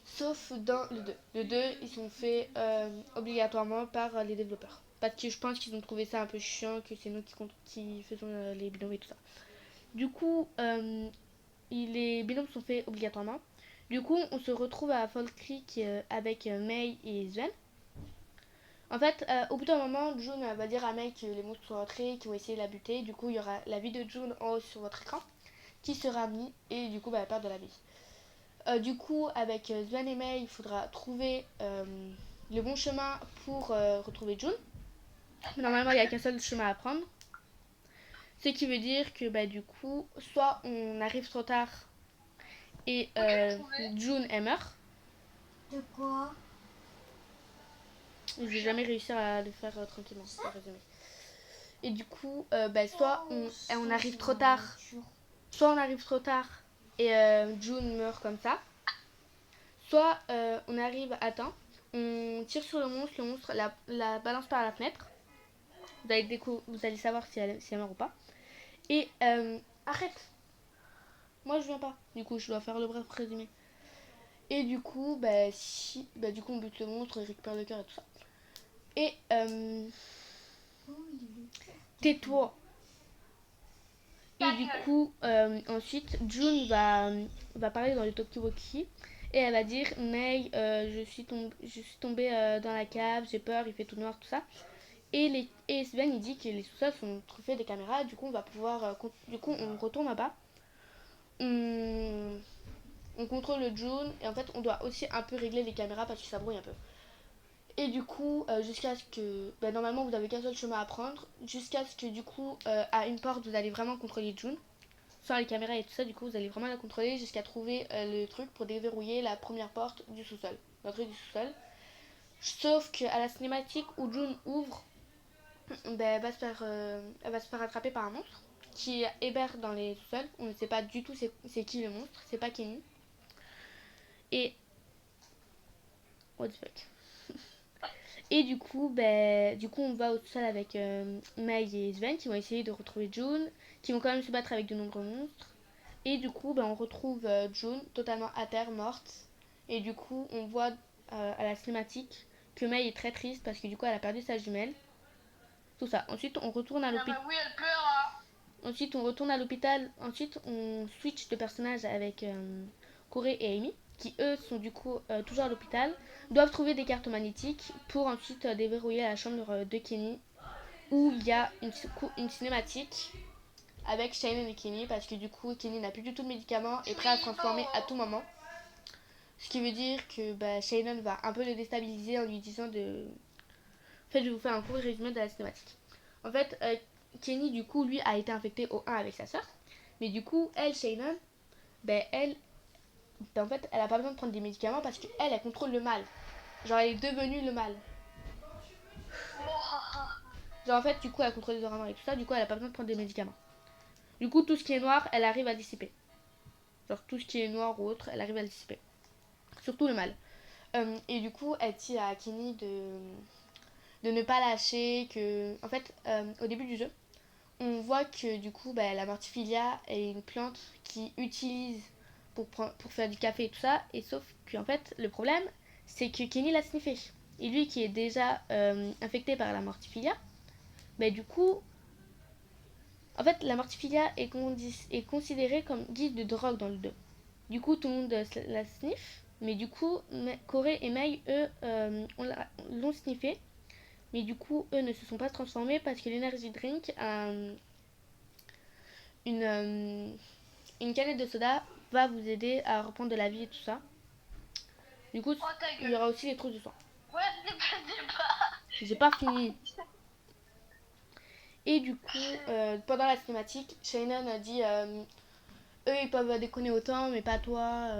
Sauf dans le 2. Le 2, ils sont faits obligatoirement par les développeurs. Parce que je pense qu'ils ont trouvé ça un peu chiant, que c'est nous qui faisons les binômes et tout ça. Du coup, les binômes sont faits obligatoirement. Du coup, on se retrouve à Fall Creek avec May et Sven. En fait, au bout d'un moment, June va dire à May que les monstres sont rentrés, qu'ils vont essayer de la buter. Du coup, il y aura la vie de June en haut sur votre écran qui sera mise et du coup, elle perd de la vie. Du coup, avec Sven et May, il faudra trouver le bon chemin pour retrouver June. Normalement, il n'y a qu'un seul chemin à prendre. Ce qui veut dire que du coup, soit on arrive trop tard et June elle meurt. De quoi? Je vais jamais réussir à le faire tranquillement, le résumé. Et du coup, soit on arrive trop tard, soit on arrive trop tard et June meurt comme ça. Soit on arrive à temps, on tire sur le monstre la balance par la fenêtre. Vous allez savoir si elle meurt ou pas. Et arrête! Moi je viens pas. Du coup, je dois faire le bref résumé. Et du coup, du coup on bute le monstre, il récupère le cœur et tout ça. Et tais-toi! Et du coup, ensuite, June va parler dans le talkie-walkie et elle va dire May, je suis tombée dans la cave, j'ai peur, il fait tout noir, tout ça. Et Sven il dit que les sous-sols sont truffés de caméras, du coup on va pouvoir. Du coup, on retourne là-bas. On contrôle le June et en fait, on doit aussi un peu régler les caméras parce que ça brouille un peu. Et du coup, jusqu'à ce que. Normalement, vous avez qu'un seul chemin à prendre. Jusqu'à ce que, du coup, à une porte, vous allez vraiment contrôler June. Sans les caméras et tout ça, du coup, vous allez vraiment la contrôler jusqu'à trouver le truc pour déverrouiller la première porte du sous-sol. L'entrée du sous-sol. Sauf qu'à la cinématique où June ouvre, elle va se faire attraper par un monstre qui héberge dans les sous-sols. On ne sait pas du tout c'est qui le monstre. C'est pas Kenny. Et. What the fuck? Et du coup, on va au sol avec May et Sven qui vont essayer de retrouver June, qui vont quand même se battre avec de nombreux monstres. Et du coup, on retrouve June totalement à terre, morte. Et du coup, on voit à la cinématique que May est très triste parce que du coup, elle a perdu sa jumelle. Tout ça. Ensuite, on retourne à l'hôpital. Oui, elle pleure. Ensuite, on retourne à l'hôpital. Ensuite, on switch de personnage avec Corey et Amy, qui eux sont du coup toujours à l'hôpital, doivent trouver des cartes magnétiques pour ensuite déverrouiller la chambre de Kenny, où il y a une cinématique avec Shannon et Kenny, parce que du coup, Kenny n'a plus du tout de médicaments et est prêt à se transformer à tout moment. Ce qui veut dire que Shannon va un peu le déstabiliser en lui disant de. En fait, je vais vous faire un court résumé de la cinématique. En fait, Kenny, du coup, lui, a été infecté au 1 avec sa soeur. Mais du coup, Shannon, en fait, elle a pas besoin de prendre des médicaments parce qu'elle contrôle le mal. Genre, elle est devenue le mal. Genre, en fait, du coup, elle contrôle les orangs et tout ça. Du coup, elle a pas besoin de prendre des médicaments. Du coup, tout ce qui est noir, elle arrive à dissiper. Genre, tout ce qui est noir ou autre, elle arrive à le dissiper. Surtout le mal. Et du coup, elle dit à Kenny de ne pas lâcher. En fait, au début du jeu, on voit que du coup, la mortifilia est une plante qui utilise pour faire du café et tout ça. Et sauf que, en fait, le problème, c'est que Kenny l'a sniffé. Et lui, qui est déjà infecté par la mortiphilia, bah, du coup, en fait, la mortiphilia est considérée comme guise de drogue dans le 2. Du coup, tout le monde la sniffe. Mais du coup, Corey et May, eux, l'ont sniffé. Mais du coup, eux ne se sont pas transformés parce que l'Energy Drink a une canette de soda va vous aider à reprendre de la vie et tout ça. Du coup, Oh, ta il y gueule. aura aussi les trousses de sang. Ouais, c'est pas. J'ai pas fini. Et du coup, pendant la cinématique, Shannon a dit eux ils peuvent déconner autant, mais pas toi.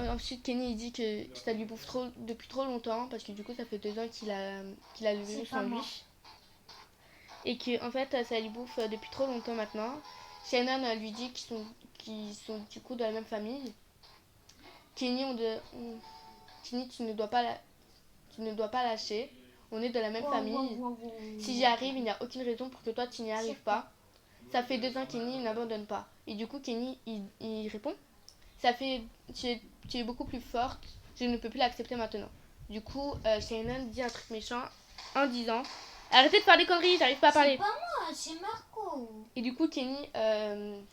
Ensuite, Kenny il dit que ça lui bouffe trop, depuis trop longtemps parce que du coup, ça fait 2 ans qu'il a le virus en lui. Et que en fait, ça lui bouffe depuis trop longtemps maintenant. Shannon lui dit qu'ils sont du coup de la même famille. Kenny, Kenny tu ne dois pas lâcher. On est de la même famille. Si j'y arrive, il n'y a aucune raison pour que toi tu n'y arrives pas. Ça fait 2 ans Kenny n'abandonne pas. Et du coup Kenny il répond. Tu es beaucoup plus forte. Je ne peux plus l'accepter maintenant. Du coup Shannon dit un truc méchant en disant arrêtez de faire des conneries, j'arrive pas à parler. C'est pas moi, c'est Marco. Et du coup Shannon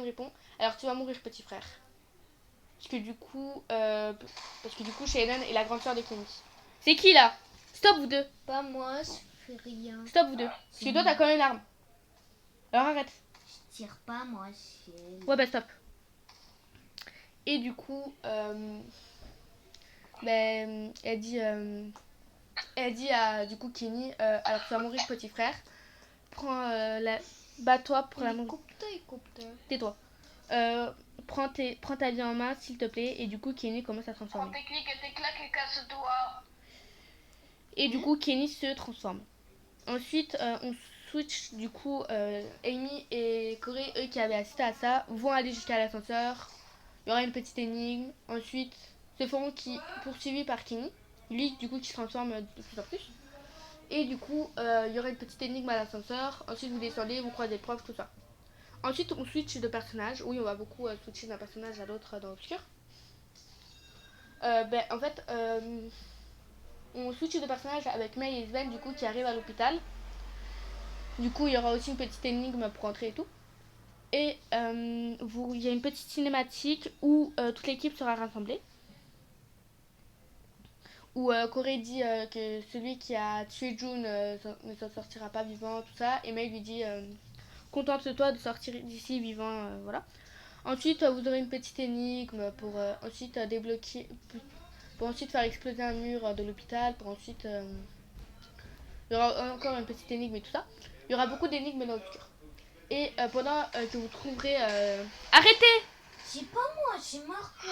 répond alors tu vas mourir petit frère. Parce que du coup Shannon est la grande sœur de Kenny. C'est qui là? Stop vous deux. Pas moi, je fais rien. Stop vous deux. Parce que toi t'as quand même une arme. Alors arrête. Je tire pas moi, c'est... Ouais bah stop. Et du coup elle dit à du coup Kenny alors tu vas mourir petit frère. Bats-toi pour l'amour. Hélicoptère. Tais-toi. Prends ta vie en main s'il te plaît. Et du coup Kenny commence à transformer. Prends tes clics et tes claques et casse-toi. Et du coup Kenny se transforme. Ensuite on switch du coup Amy et Corey, eux qui avaient assisté à ça, vont aller jusqu'à l'ascenseur. Il y aura une petite énigme. Ensuite se feront poursuivis par Kenny. Lui du coup qui se transforme de plus en plus. Et du coup il y aura une petite énigme à l'ascenseur. Ensuite vous descendez, vous croisez le prof, tout ça. Ensuite on switch de personnage. Oui on va beaucoup switcher d'un personnage à l'autre dans l'obscur. En fait on switch de personnage avec May et Sven du coup qui arrivent à l'hôpital. Du coup, il y aura aussi une petite énigme pour entrer et tout. Et il y a une petite cinématique où toute l'équipe sera rassemblée. Où Corey dit que celui qui a tué June ne s'en sortira pas vivant, tout ça. Et May lui dit contente-toi de sortir d'ici vivant, voilà. Ensuite, vous aurez une petite énigme pour ensuite débloquer, pour ensuite faire exploser un mur de l'hôpital, pour ensuite... il y aura encore une petite énigme et tout ça. Il y aura beaucoup d'énigmes dans l'obscur. Et pendant que vous trouverez... Arrêtez! C'est pas moi, c'est Marco.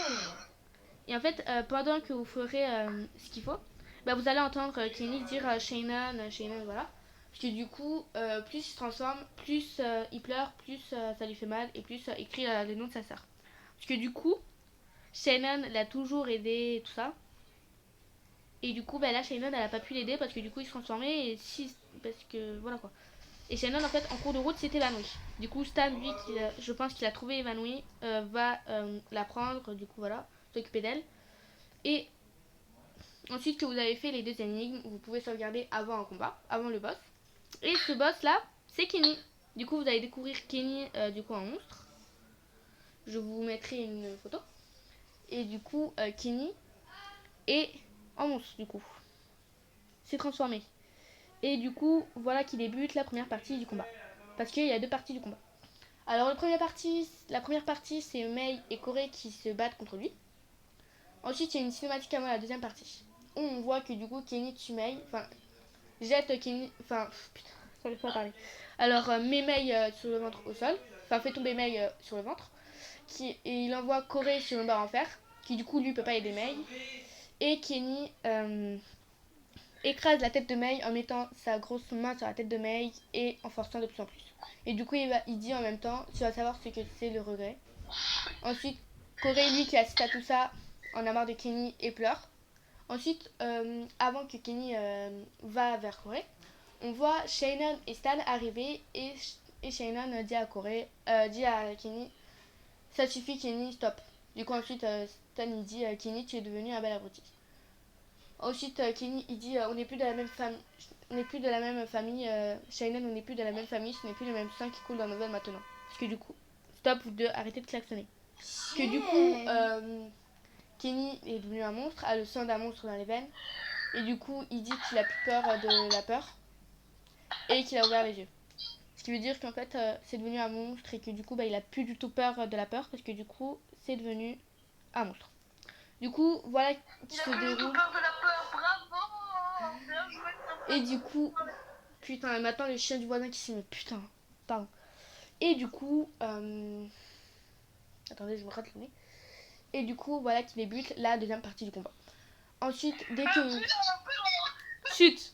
Et en fait, pendant que vous ferez ce qu'il faut, vous allez entendre Kenny dire Shannon, voilà. Parce que du coup, plus il se transforme, plus il pleure, plus ça lui fait mal, et plus il crie le nom de sa sœur. Parce que du coup, Shannon l'a toujours aidé et tout ça. Et du coup, là, Shannon, elle a pas pu l'aider parce que du coup, il se transformait, et parce que, voilà quoi. Et Shannon, en fait, en cours de route, s'est évanoui. Du coup, Stan, lui, je pense qu'il a trouvé évanouie, va la prendre, du coup, voilà, s'occuper d'elle. Et ensuite que vous avez fait les 2 énigmes, vous pouvez sauvegarder avant un combat, avant le boss. Et ce boss-là, c'est Kenny. Du coup, vous allez découvrir Kenny, du coup, en monstre. Je vous mettrai une photo. Et du coup, Kenny est en monstre, du coup. C'est transformé. Et du coup, voilà qui débute la première partie du combat. Parce qu'il y a 2 parties du combat. Alors la première partie, c'est May et Corey qui se battent contre lui. Ensuite, il y a une cinématique avant la deuxième partie. Où on voit que du coup, Kenny tue May. Enfin, jette Kenny... Enfin, putain, ça ne pas parler. Alors, met May sur le ventre au sol. Enfin, fait tomber May sur le ventre. Et il envoie Corey sur une barre en fer. Qui du coup, lui, peut pas aider May. Et Kenny... écrase la tête de May en mettant sa grosse main sur la tête de May et en forçant de plus en plus. Et du coup, il dit en même temps, tu vas savoir ce que c'est le regret. Ensuite, Corey, lui, qui assiste à tout ça, en a marre de Kenny et pleure. Ensuite, avant que Kenny va vers Corey, on voit Shannon et Stan arriver et Shannon dit à Kenny, ça suffit Kenny, stop. Du coup ensuite Stan il dit Kenny tu es devenu un bel abruti. Ensuite Kenny il dit on n'est plus de la même famille. On n'est plus de la même famille, Shannon, on n'est plus de la même famille, ce n'est plus le même sang qui coule dans nos veines maintenant. Parce que du coup, stop, vous deux, arrêtez de klaxonner. Parce que du coup, Kenny est devenu un monstre, a le sang d'un monstre dans les veines. Et du coup, il dit qu'il a plus peur de la peur. Et qu'il a ouvert les yeux. Ce qui veut dire qu'en fait, c'est devenu un monstre et que du coup, bah, il a plus du tout peur de la peur. Parce que du coup, c'est devenu un monstre. Du coup, voilà qui se déroule. Peur de la peur, bravo. Bien joué. Et du coup, putain, et maintenant les chiens du voisin qui s'y mettent, putain, pardon. Et du coup, attendez, je me rate le nez. Et du coup, voilà qui débute la deuxième partie du combat. Ensuite, dès que... Chut.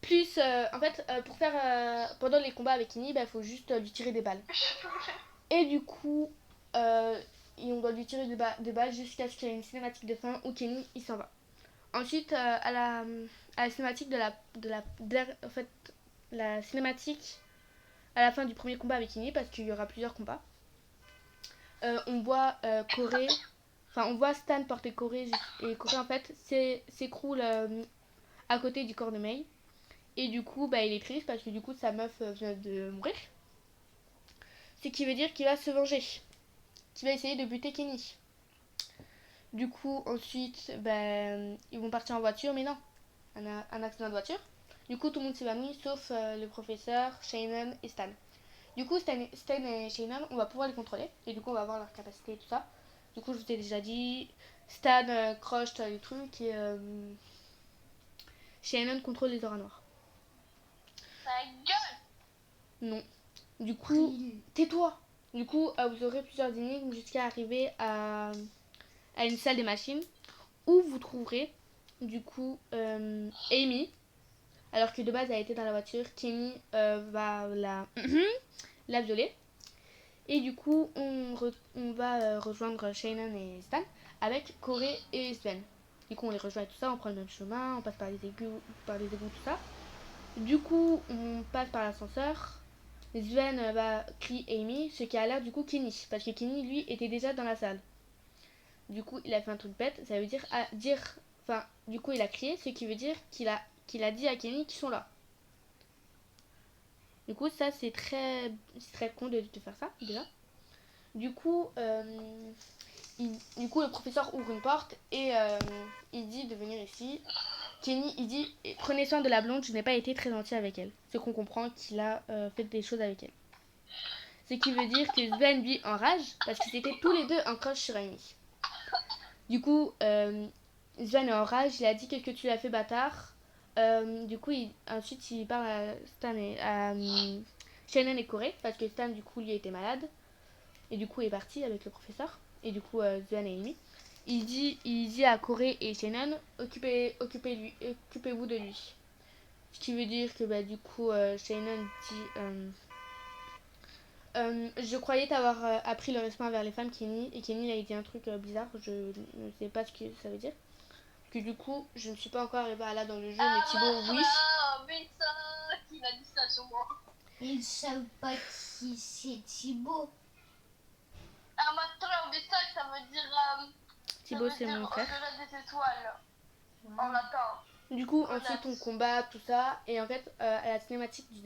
Plus, en fait, pour faire... pendant les combats avec Kenny, il faut juste lui tirer des balles. Et du coup, et on doit lui tirer des balles jusqu'à ce qu'il y ait une cinématique de fin où Kenny, il s'en va. Ensuite, à la cinématique en fait, la cinématique à la fin du premier combat avec Kenny, parce qu'il y aura plusieurs combats, on voit Corey, enfin on voit Stan porter Corey, et Corey en fait s'écroule à côté du corps de May. Et du coup, bah, il est triste parce que du coup sa meuf vient de mourir. Ce qui veut dire qu'il va se venger, qu'il va essayer de buter Kenny. Du coup, ensuite, ils vont partir en voiture, mais non, un accident de voiture. Du coup, tout le monde s'évanouit, sauf le professeur, Shannon et Stan. Du coup, Stan et Shannon, on va pouvoir les contrôler. Et du coup, on va voir leur capacité et tout ça. Du coup, je vous ai déjà dit, Stan croche les trucs et Shannon contrôle les auras noires. Ta gueule. Non. Du coup, tais-toi. Du coup, vous aurez plusieurs énigmes jusqu'à arriver à une salle des machines où vous trouverez du coup Amy, alors que de base elle était dans la voiture. Kenny va la violer. Et du coup on va rejoindre Shannon et Stan avec Corey et Sven. Du coup on les rejoint et tout ça, on prend le même chemin, on passe par les égouts, tout ça. Du coup on passe par l'ascenseur. Sven va crier Amy, ce qui a l'air du coup Kenny, parce que Kenny lui était déjà dans la salle. Du coup, il a fait un truc bête, ça veut dire enfin, du coup, il a crié, ce qui veut dire qu'il a dit à Kenny qu'ils sont là. Du coup, ça, c'est très con de faire ça, déjà. Du coup, le professeur ouvre une porte et il dit de venir ici. Kenny, il dit, prenez soin de la blonde, je n'ai pas été très gentil avec elle. Ce qu'on comprend qu'il a fait des choses avec elle. Ce qui veut dire que Sven, lui, enrage, parce qu'ils étaient tous les deux en crush sur Amy. Du coup, Sven est en rage, il a dit qu'est-ce que tu l'as fait bâtard. Du coup, ensuite il parle à Stan et à Shannon et Corey, parce que Stan du coup lui était malade. Et du coup il est parti avec le professeur. Et du coup Sven et Amy. Il dit à Corey et Shannon, occupez-vous de lui. Ce qui veut dire que du coup Shannon dit... je croyais t'avoir appris le respect envers les femmes, Kenny. Et Kenny, il a dit un truc bizarre. Je ne sais pas ce que ça veut dire. Parce que du coup, je ne suis pas encore arrivée à là dans le jeu, mais Thibaut, oui. Mais ça, qui m'a dit ça sur moi. Ils savent pas qui c'est Thibaut. Ah, maintenant, mais ça veut dire. Thibaut, c'est mon frère. Au-delà des étoiles. En latin. Du coup, ensuite, on combat, tout ça. Et en fait, à la cinématique du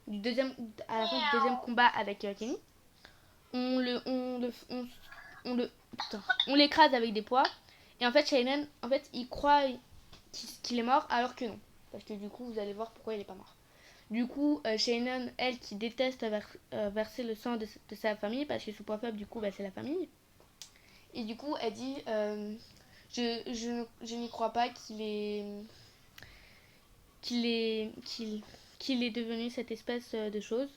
deuxième, à la fin du deuxième combat avec Kenny, on l'écrase avec des poids. Et en fait, Shannon, il croit qu'il est mort, alors que non. Parce que du coup, vous allez voir pourquoi il est pas mort. Du coup, Shannon, elle, qui déteste verser le sang de sa famille, parce que son point faible, du coup, c'est la famille. Et du coup, elle dit, je n'y crois pas qu'il est devenu cette espèce de chose.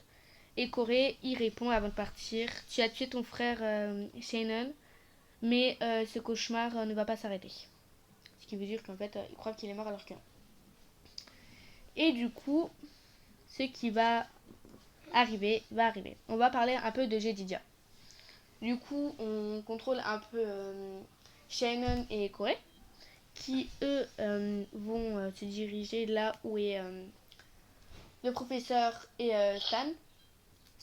Et Corey, il répond avant de partir, tu as tué ton frère Shannon, mais ce cauchemar ne va pas s'arrêter. Ce qui veut dire qu'en fait, il croit qu'il est mort alors que non. Et du coup, ce qui va arriver. On va parler un peu de Jedediah. Du coup, on contrôle un peu Shannon et Corey, qui eux vont se diriger là où est le professeur et Stan.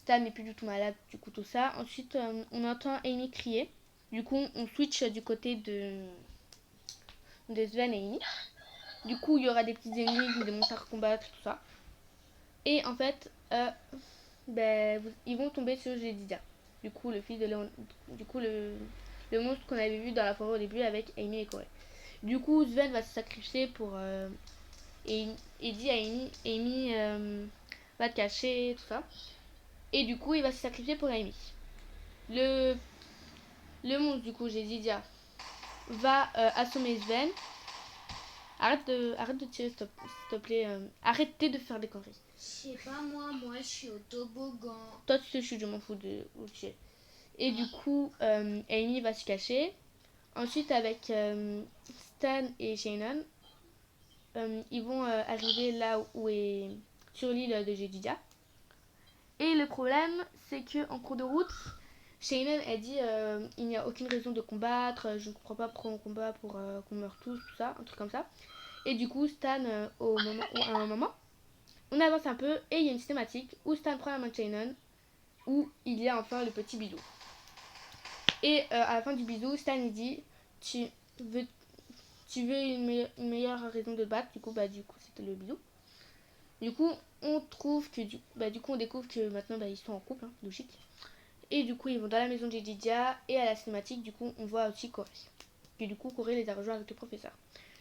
Stan n'est plus du tout malade, du coup tout ça. Ensuite, on entend Amy crier. Du coup, on switch du côté de Sven et Amy. Du coup, il y aura des petites énigmes, des monstres à combattre, tout ça. Et en fait, ils vont tomber sur Jedediah. Du coup, le fils de Léon... Du coup, le monstre qu'on avait vu dans la forêt au début avec Amy et Corey. Du coup, Sven va se sacrifier pour... et dit à Amy va te cacher, tout ça. Et du coup, il va se sacrifier pour Amy. Le monstre, du coup, Jedediah, va assommer Sven. Arrête de tirer, s'il te plaît. Arrêtez de faire des conneries. Je sais pas, moi je suis au toboggan. Toi, tu sais, je m'en fous de où tu es. Et du coup, Amy va se cacher. Ensuite, avec Stan et Shannon, ils vont arriver là où est sur l'île de Jedediah. Et le problème, c'est que en cours de route, Shannon a dit il n'y a aucune raison de combattre, je ne comprends pas pourquoi on combat pour qu'on meure tous, tout ça, un truc comme ça. Et du coup, Stan, à un moment, on avance un peu et il y a une cinématique où Stan prend la main de Shannon, où il y a enfin le petit bisou. Et à la fin du bisou, Stan il dit tu veux une meilleure raison de te battre. Du coup, c'était le bisou. Du coup, on trouve que on découvre que maintenant ils sont en couple, hein, logique. Et du coup, ils vont dans la maison de Jedediah et à la cinématique, du coup, on voit aussi Corey. Et du coup, Corey les a rejoints avec le professeur.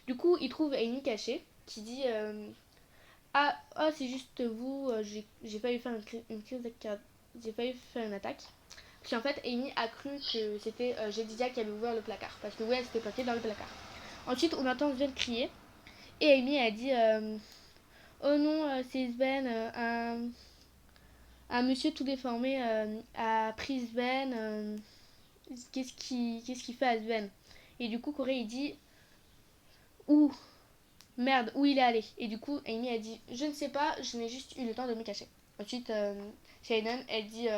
Du coup, il trouve Amy cachée qui dit c'est juste vous, j'ai failli faire une crise de j'ai failli faire une attaque. Parce qu'en fait, Amy a cru que c'était Jedediah qui avait ouvert le placard. Parce que oui, elle s'était planquée dans le placard. Ensuite, on entend Sven crier. Et Amy a dit oh non, c'est Sven, un monsieur tout déformé a pris Sven. Qu'est-ce qu'il fait à Sven? Et du coup, Corey il dit où il est allé? Et du coup, Amy a dit je ne sais pas, je n'ai juste eu le temps de me cacher. Ensuite, Shannon elle dit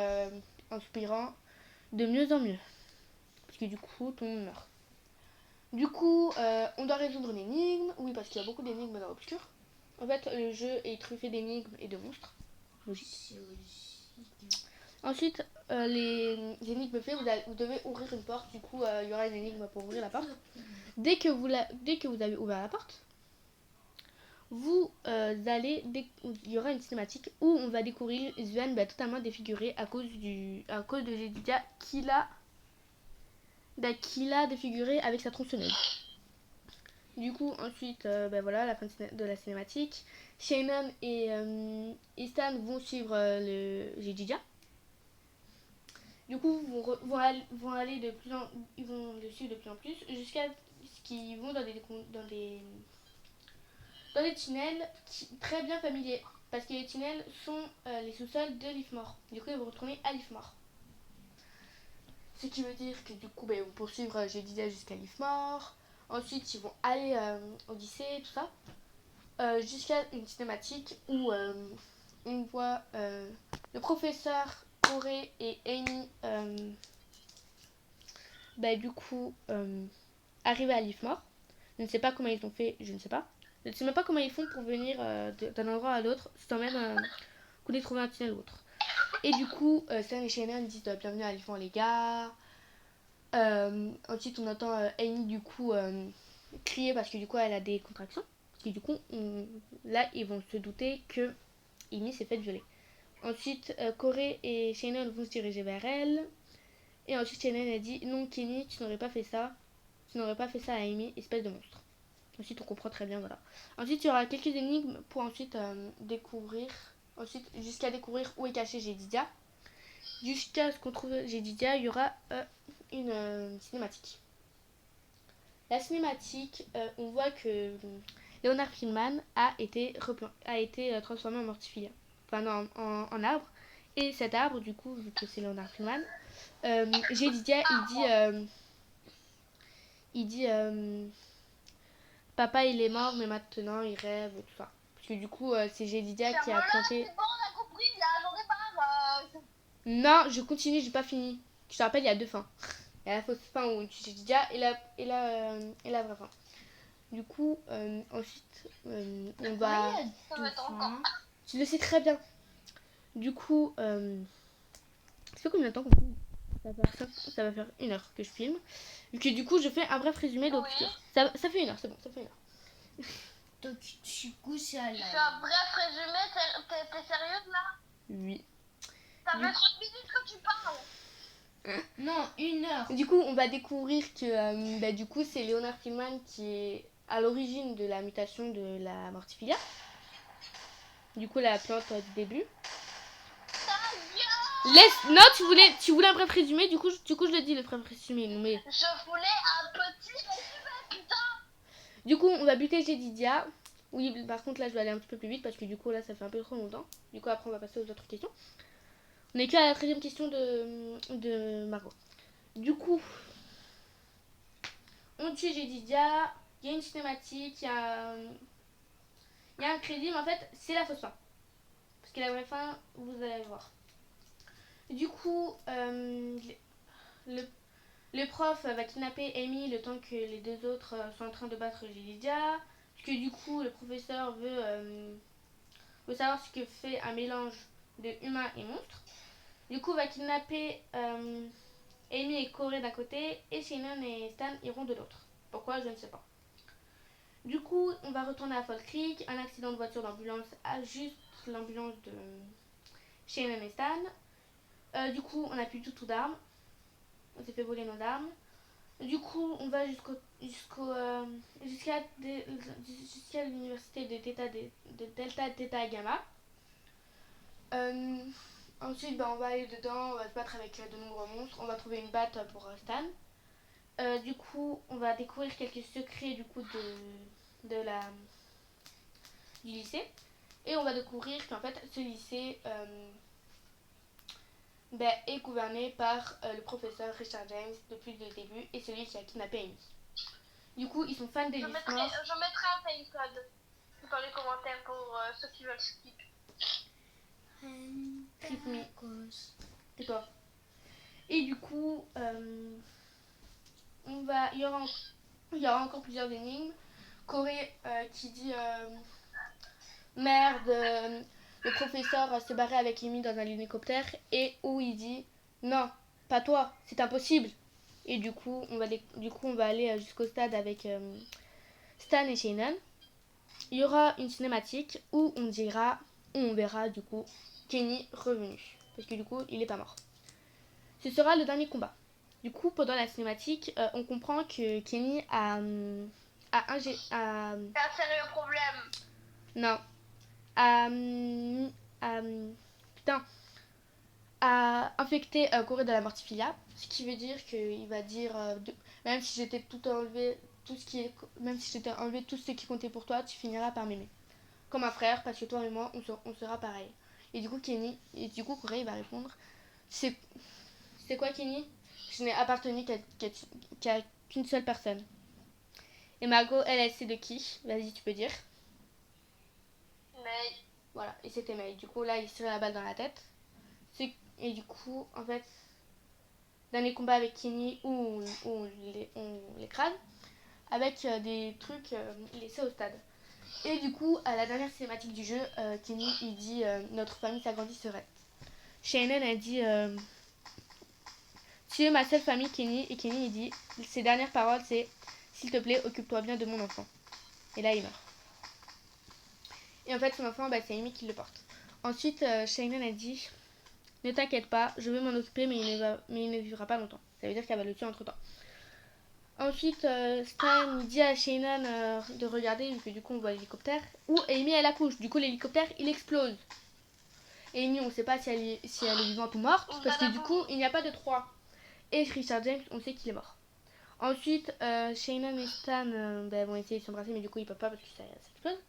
en soupirant de mieux en mieux. Parce que du coup, tout le monde meurt. Du coup, on doit résoudre une énigme. Oui, parce qu'il y a beaucoup d'énigmes dans l'obscur. En fait, le jeu est truffé d'énigmes et de monstres. Logique. Ensuite, les énigmes faites, vous devez ouvrir une porte. Du coup, il y aura une énigme pour ouvrir la porte. Dès que vous avez ouvert la porte, il y aura une cinématique où on va découvrir Sven totalement défiguré à cause de Jedediah qui l'a défiguré avec sa tronçonneuse. Du coup, ensuite, la fin de la cinématique. Shannon et Stan vont suivre le Jedediah. Du coup, ils vont le suivre de plus en plus jusqu'à ce qu'ils vont dans des tunnels très bien familiers. Parce que les tunnels sont les sous-sols de Leafmore. Du coup, ils vont retourner à Leafmore. Ce qui veut dire que du coup, ils vont poursuivre Jedediah jusqu'à Leafmore. Ensuite, ils vont aller au lycée, tout ça. Jusqu'à une cinématique où on voit le professeur, Corey et Amy arriver à Leafmore. Je ne sais pas comment ils ont fait, je ne sais pas. Je ne sais même pas comment ils font pour venir d'un endroit à l'autre sans même qu'on ait trouvé un tunnel ou autre. Et du coup, Stan et Shannon disent bienvenue à Leafmore les gars. Ensuite, on entend Amy du coup crier parce que du coup elle a des contractions. Et du coup, là, ils vont se douter que Amy s'est faite violer. Ensuite, Corey et Shannon vont se diriger vers elle. Et ensuite, Shannon a dit non, Kenny, tu n'aurais pas fait ça. Tu n'aurais pas fait ça à Amy, espèce de monstre. Ensuite, on comprend très bien, voilà. Ensuite, il y aura quelques énigmes pour ensuite découvrir. Ensuite, jusqu'à découvrir où est caché Jedediah. Jusqu'à ce qu'on trouve Jedediah, il y aura une cinématique. La cinématique, on voit que Leonard Fillman a été transformé en mortifère. Enfin, non, en arbre. Et cet arbre, du coup, vu que c'est Leonard Fillman, Jedediah, il dit papa, il est mort, mais maintenant, il rêve, tout ça. Parce que du coup, c'est Jedediah qui a planté... C'est bon, on a compris, là, j'en ai pas. Non, je continue, j'ai pas fini. Je te rappelle, il y a 2 fins. Il y a la fausse fin où tu Jedediah et la vraie fin. Du coup, ensuite, on va... Ça va être encore. Tu le sais très bien. Du coup, Ça fait combien de temps qu'on filme? Ça va faire 1 heure que je filme. Et que du coup, je fais un bref résumé d'Obscure. Ça fait 1 heure, c'est bon, ça fait 1 heure. Donc, du coup, c'est à Tu fais un bref résumé, t'es sérieuse là? Oui. Ça Du- fait 30 minutes que tu parles. Non, 1 heure. Du coup, on va découvrir que du coup, c'est Leonard Tillman qui est à l'origine de la mutation de la mortifilia. Du coup, la plante du début. Non, tu voulais un bref résumé, du coup, je le dis, le bref résumé. Mais Je voulais un petit résumé, putain. du coup, on va buter Jedidia. Oui, par contre, là, je vais aller un petit peu plus vite parce que du coup, là, ça fait un peu trop longtemps. Du coup, après, on va passer aux autres questions. On est qu'à la 13e question de Margot. Du coup, on tue Jedidia. Il y a une cinématique, il y a un crédit, mais en fait, c'est la fausse fin. Parce que la vraie fin, vous allez voir. Du coup, le prof va kidnapper Amy le temps que les deux autres sont en train de battre Jedidia. Parce que du coup, le professeur veut savoir ce que fait un mélange de humains et monstres. Du coup, va kidnapper Amy et Corey d'un côté et Shannon et Stan iront de l'autre. Pourquoi, je ne sais pas. Du coup, on va retourner à Fall Creek. Un accident de voiture d'ambulance ajuste l'ambulance de Shannon et Stan. Du coup, on n'a plus du tout d'armes. On s'est fait voler nos armes. Du coup, on va jusqu'à l'université de Delta Theta Gamma. Ensuite, on va aller dedans, on va se battre avec de nombreux monstres. On va trouver une batte pour Stan. Du coup, on va découvrir quelques secrets du coup du lycée. Et on va découvrir qu'en fait, ce lycée est gouverné par le professeur Richard James depuis le début et celui qui a kidnappé Amy. Du coup, ils sont fans de Je mettrai un timecode dans les commentaires pour ceux qui veulent skip. Skip me. Et toi? Et du coup, il y aura encore plusieurs énigmes. Corey qui dit merde, le professeur s'est barré avec Amy dans un hélicoptère et où il dit non, pas toi, c'est impossible. Et du coup, on va aller jusqu'au stade avec Stan et Shannon. Il y aura une cinématique où on verra du coup Kenny revenu. Parce que du coup, il est pas mort. Ce sera le dernier combat. Du coup, pendant la cinématique, on comprend que Kenny a C'est un sérieux problème. Non. A putain. A infecté Corée de la mortifilia. Ce qui veut dire qu'il va dire même si j'étais tout enlevé, même si j'étais enlevé tout ce qui comptait pour toi, tu finiras par m'aimer. Comme un frère, parce que toi et moi, on sera pareil. Et du coup, Corée, il va répondre c'est quoi, Kenny? Je n'ai appartenu qu'à qu'une seule personne. Et Margot, elle sait de qui? Vas-y, tu peux dire. Mais Voilà, et c'était May. Du coup, là, il se tire la balle dans la tête. Et du coup, en fait, dernier combat avec Kenny où on l'écrase avec des trucs laissés au stade. Et du coup, à la dernière cinématique du jeu, Kenny, il dit notre famille s'agrandit serait. Shannon a dit tu es ma seule famille, Kenny. Et Kenny, il dit ses dernières paroles, c'est s'il te plaît, occupe-toi bien de mon enfant. Et là, il meurt. Et en fait, son enfant, c'est Amy qui le porte. Ensuite, Shannon a dit ne t'inquiète pas, je vais m'en occuper, mais il ne vivra pas longtemps. Ça veut dire qu'elle va le tuer entre temps. Ensuite, Stan dit à Shannon de regarder, vu que du coup on voit l'hélicoptère, où Amy elle accouche. Du coup, l'hélicoptère il explose. Et Amy, on ne sait pas si elle est vivante ou morte, parce que du coup, il n'y a pas de 3. Et Richard James, on sait qu'il est mort. Ensuite, Shannon et Stan vont essayer de s'embrasser, mais du coup, ils peuvent pas parce que ça explose.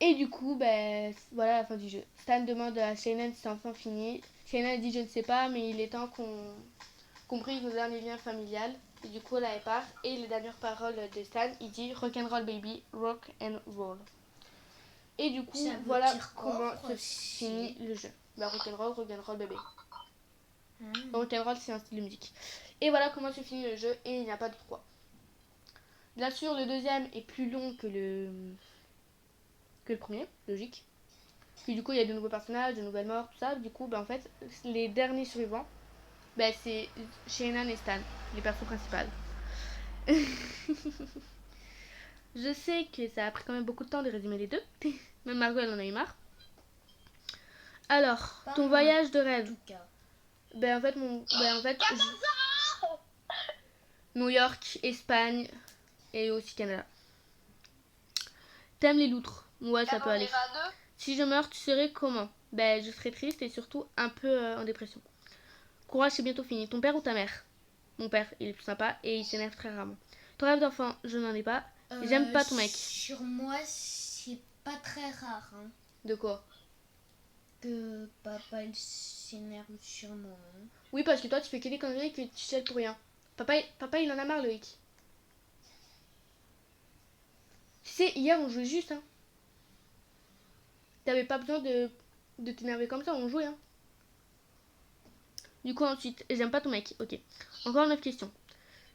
Et du coup, voilà la fin du jeu. Stan demande à Shannon si c'est enfin fini. Shannon dit je ne sais pas, mais il est temps qu'on brise nos derniers liens familiales. Et du coup, là, elle part. Et les dernières paroles de Stan, il dit rock'n'roll baby, rock and roll. Et du coup, voilà comment se finit le jeu. Rock'n'roll baby. Rock'n'roll, c'est un style de musique. Et voilà comment se finit le jeu. Et il n'y a pas de 3. Bien sûr, le deuxième est plus long que le premier, logique. Puis du coup, il y a de nouveaux personnages, de nouvelles morts, tout ça. Du coup, en fait, les derniers survivants, c'est Shannon et Stan, les persos principales. Je sais que ça a pris quand même beaucoup de temps de résumer les deux. Même Margot, elle en a eu marre. Alors, Pas ton moi, voyage de en rêve. tout cas. New York, Espagne et aussi Canada. T'aimes les loutres? Ouais, ça Ah, peut on aller. ira à deux. Si je meurs, tu serais comment? Je serais triste et surtout un peu en dépression. Courage, c'est bientôt fini. Ton père ou ta mère? Mon père, il est plus sympa et il s'énerve très rarement. Ton rêve d'enfant, je n'en ai pas. J'aime pas ton mec. Sur moi, c'est pas très rare hein, De quoi? que papa il s'énerve sur moi. Hein. Oui, parce que toi, tu fais que des conneries et que tu sais pour rien. Papa, il en a marre, Loïc. Tu sais, hier, on jouait juste, hein. T'avais pas besoin de t'énerver comme ça, on jouait, hein. Du coup, ensuite, j'aime pas ton mec. Ok. Encore 9 questions.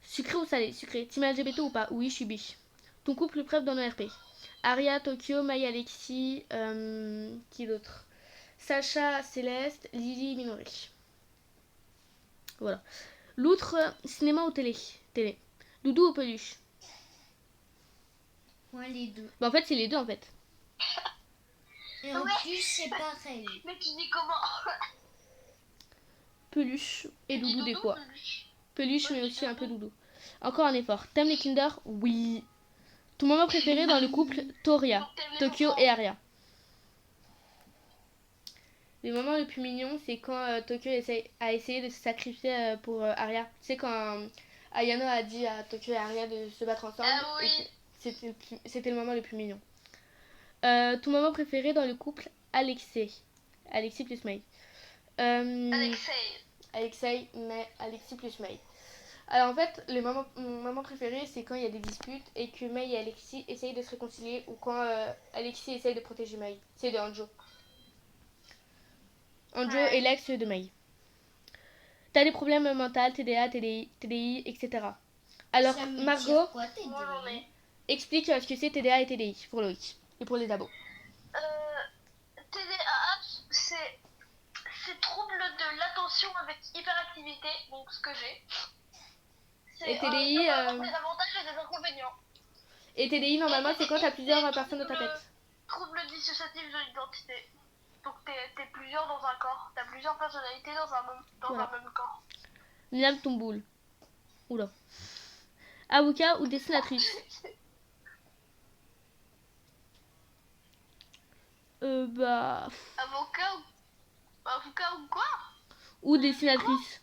Sucré ou salé? Sucré. Team LGBT ou pas? Oui, je suis biche. Ton couple préf dans nos RP? Aria, Tokyo, Maya, Alexis, qui d'autre? Sacha, Céleste, Lily, Minori. Voilà. L'outre, cinéma ou télé? Télé. Doudou ou peluche? Moi, les deux. En fait, c'est les deux, en fait. Et en Ouais. plus, c'est pareil. Mais tu dis comment? Peluche et Tu dis doudou des fois. peluche. Peluche, Ouais, mais je aussi dis un peu doudou. doudou. Encore un effort. T'aimes les Kinder? Oui. Ton moment préféré dans le couple? Toria, Donc t'aimes les Tokyo enfants. et Aria. Le moment le plus mignon, c'est quand Tokyo a essayé de se sacrifier pour Aria. Tu sais, quand Ayano a dit à Tokyo et Aria de se battre ensemble. Ah oui. Et que c'était le moment le plus mignon. Ton moment préféré dans le couple? Alexei. Alexis plus May. Alexei. Mais Alexis plus May. Alors en fait, mon moment préféré, c'est quand il y a des disputes et que May et Alexis essayent de se réconcilier ou quand Alexis essaye de protéger May. C'est de Anjo. Anjo Ouais. est l'ex de May. T'as des problèmes mentaux, TDA, TDI, etc. Alors, Ça me Margot, tire quoi, t'es Moi j'en ai. explique ce que c'est TDA et TDI pour Loïc et pour les dabos. TDAH, c'est trouble de l'attention avec hyperactivité, donc ce que j'ai. Et TDI, ça a des avantages et des inconvénients. et TDI, normalement, c'est quand t'as plusieurs personnes dans ta trouble- tête. Trouble dissociatif de l'identité. Donc t'es plusieurs dans un corps, t'as plusieurs personnalités dans Voilà. un même corps. Liam Tomboul. Oula. Avocat ou dessinatrice? Avocat ou quoi? Ou dessinatrice.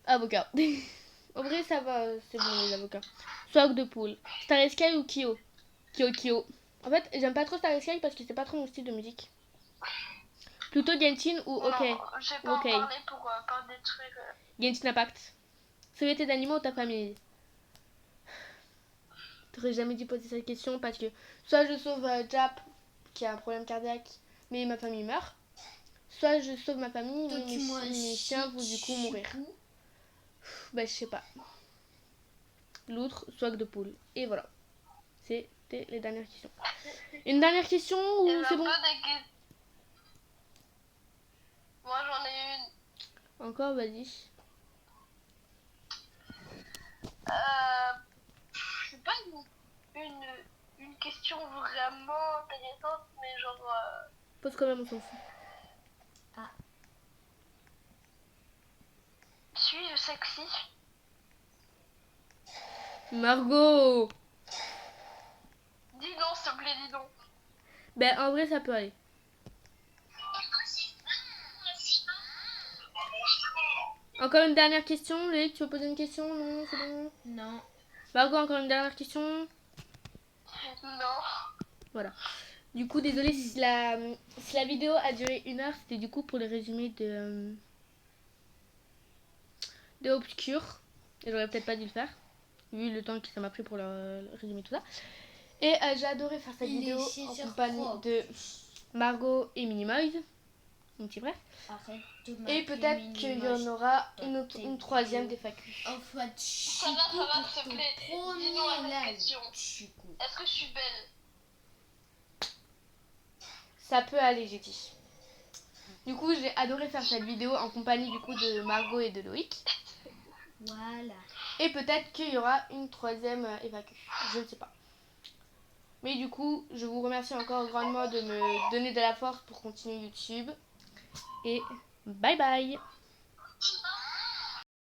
Avocat. En vrai, ça va, c'est bon les avocats. Swag de poule. Star Sky ou Kyo? Kyo. En fait, j'aime pas trop Star Sky parce que c'est pas trop mon style de musique. Plutôt Genshin ou OK? Non, j'ai pas Ok. en parlé pour pas détruire. Genshin Impact. Sauver tes animaux ou ta famille? T'aurais jamais dû poser cette question parce que soit je sauve Jap qui a un problème cardiaque mais ma famille meurt. Soit je sauve ma famille mais mes chiens vont du coup mourir. Je sais pas. L'autre, swag de poule. Et voilà. C'était les dernières questions. Une dernière question ou c'est bon? Moi j'en ai une. Encore, vas-y. C'est pas une question vraiment intéressante, mais genre. Pose quand même, on s'en fout. Suis-je sexy? Margot! Dis non, s'il te plaît, dis non. En vrai, ça peut aller. Encore une dernière question. Loïc, tu veux poser une question? Non, c'est bon. Non. Margot, encore une dernière question. Non. Voilà. Du coup, désolé si la vidéo a duré 1 heure. C'était du coup pour le résumé de Obscure. Et j'aurais peut-être pas dû le faire. Vu le temps que ça m'a pris pour le résumer tout ça. Et j'ai adoré faire cette vidéo en compagnie de Margot et Minimoise. mon petit frère. Arrête de Et m'appeler peut-être qu'il y Minimoche. en aura dans tes une troisième vidéos. des FAQ. En fait, Ça va, s'il te plaît. Dis-nous à la question. Chico. Est-ce que je suis belle? Ça peut aller, j'ai dit. Du coup, j'ai adoré faire cette vidéo en compagnie du coup de Margot et de Loïc. Voilà. Et peut-être qu'il y aura une troisième FAQ. Je ne sais pas. Mais du coup, je vous remercie encore grandement de me donner de la force pour continuer YouTube. Et bye bye.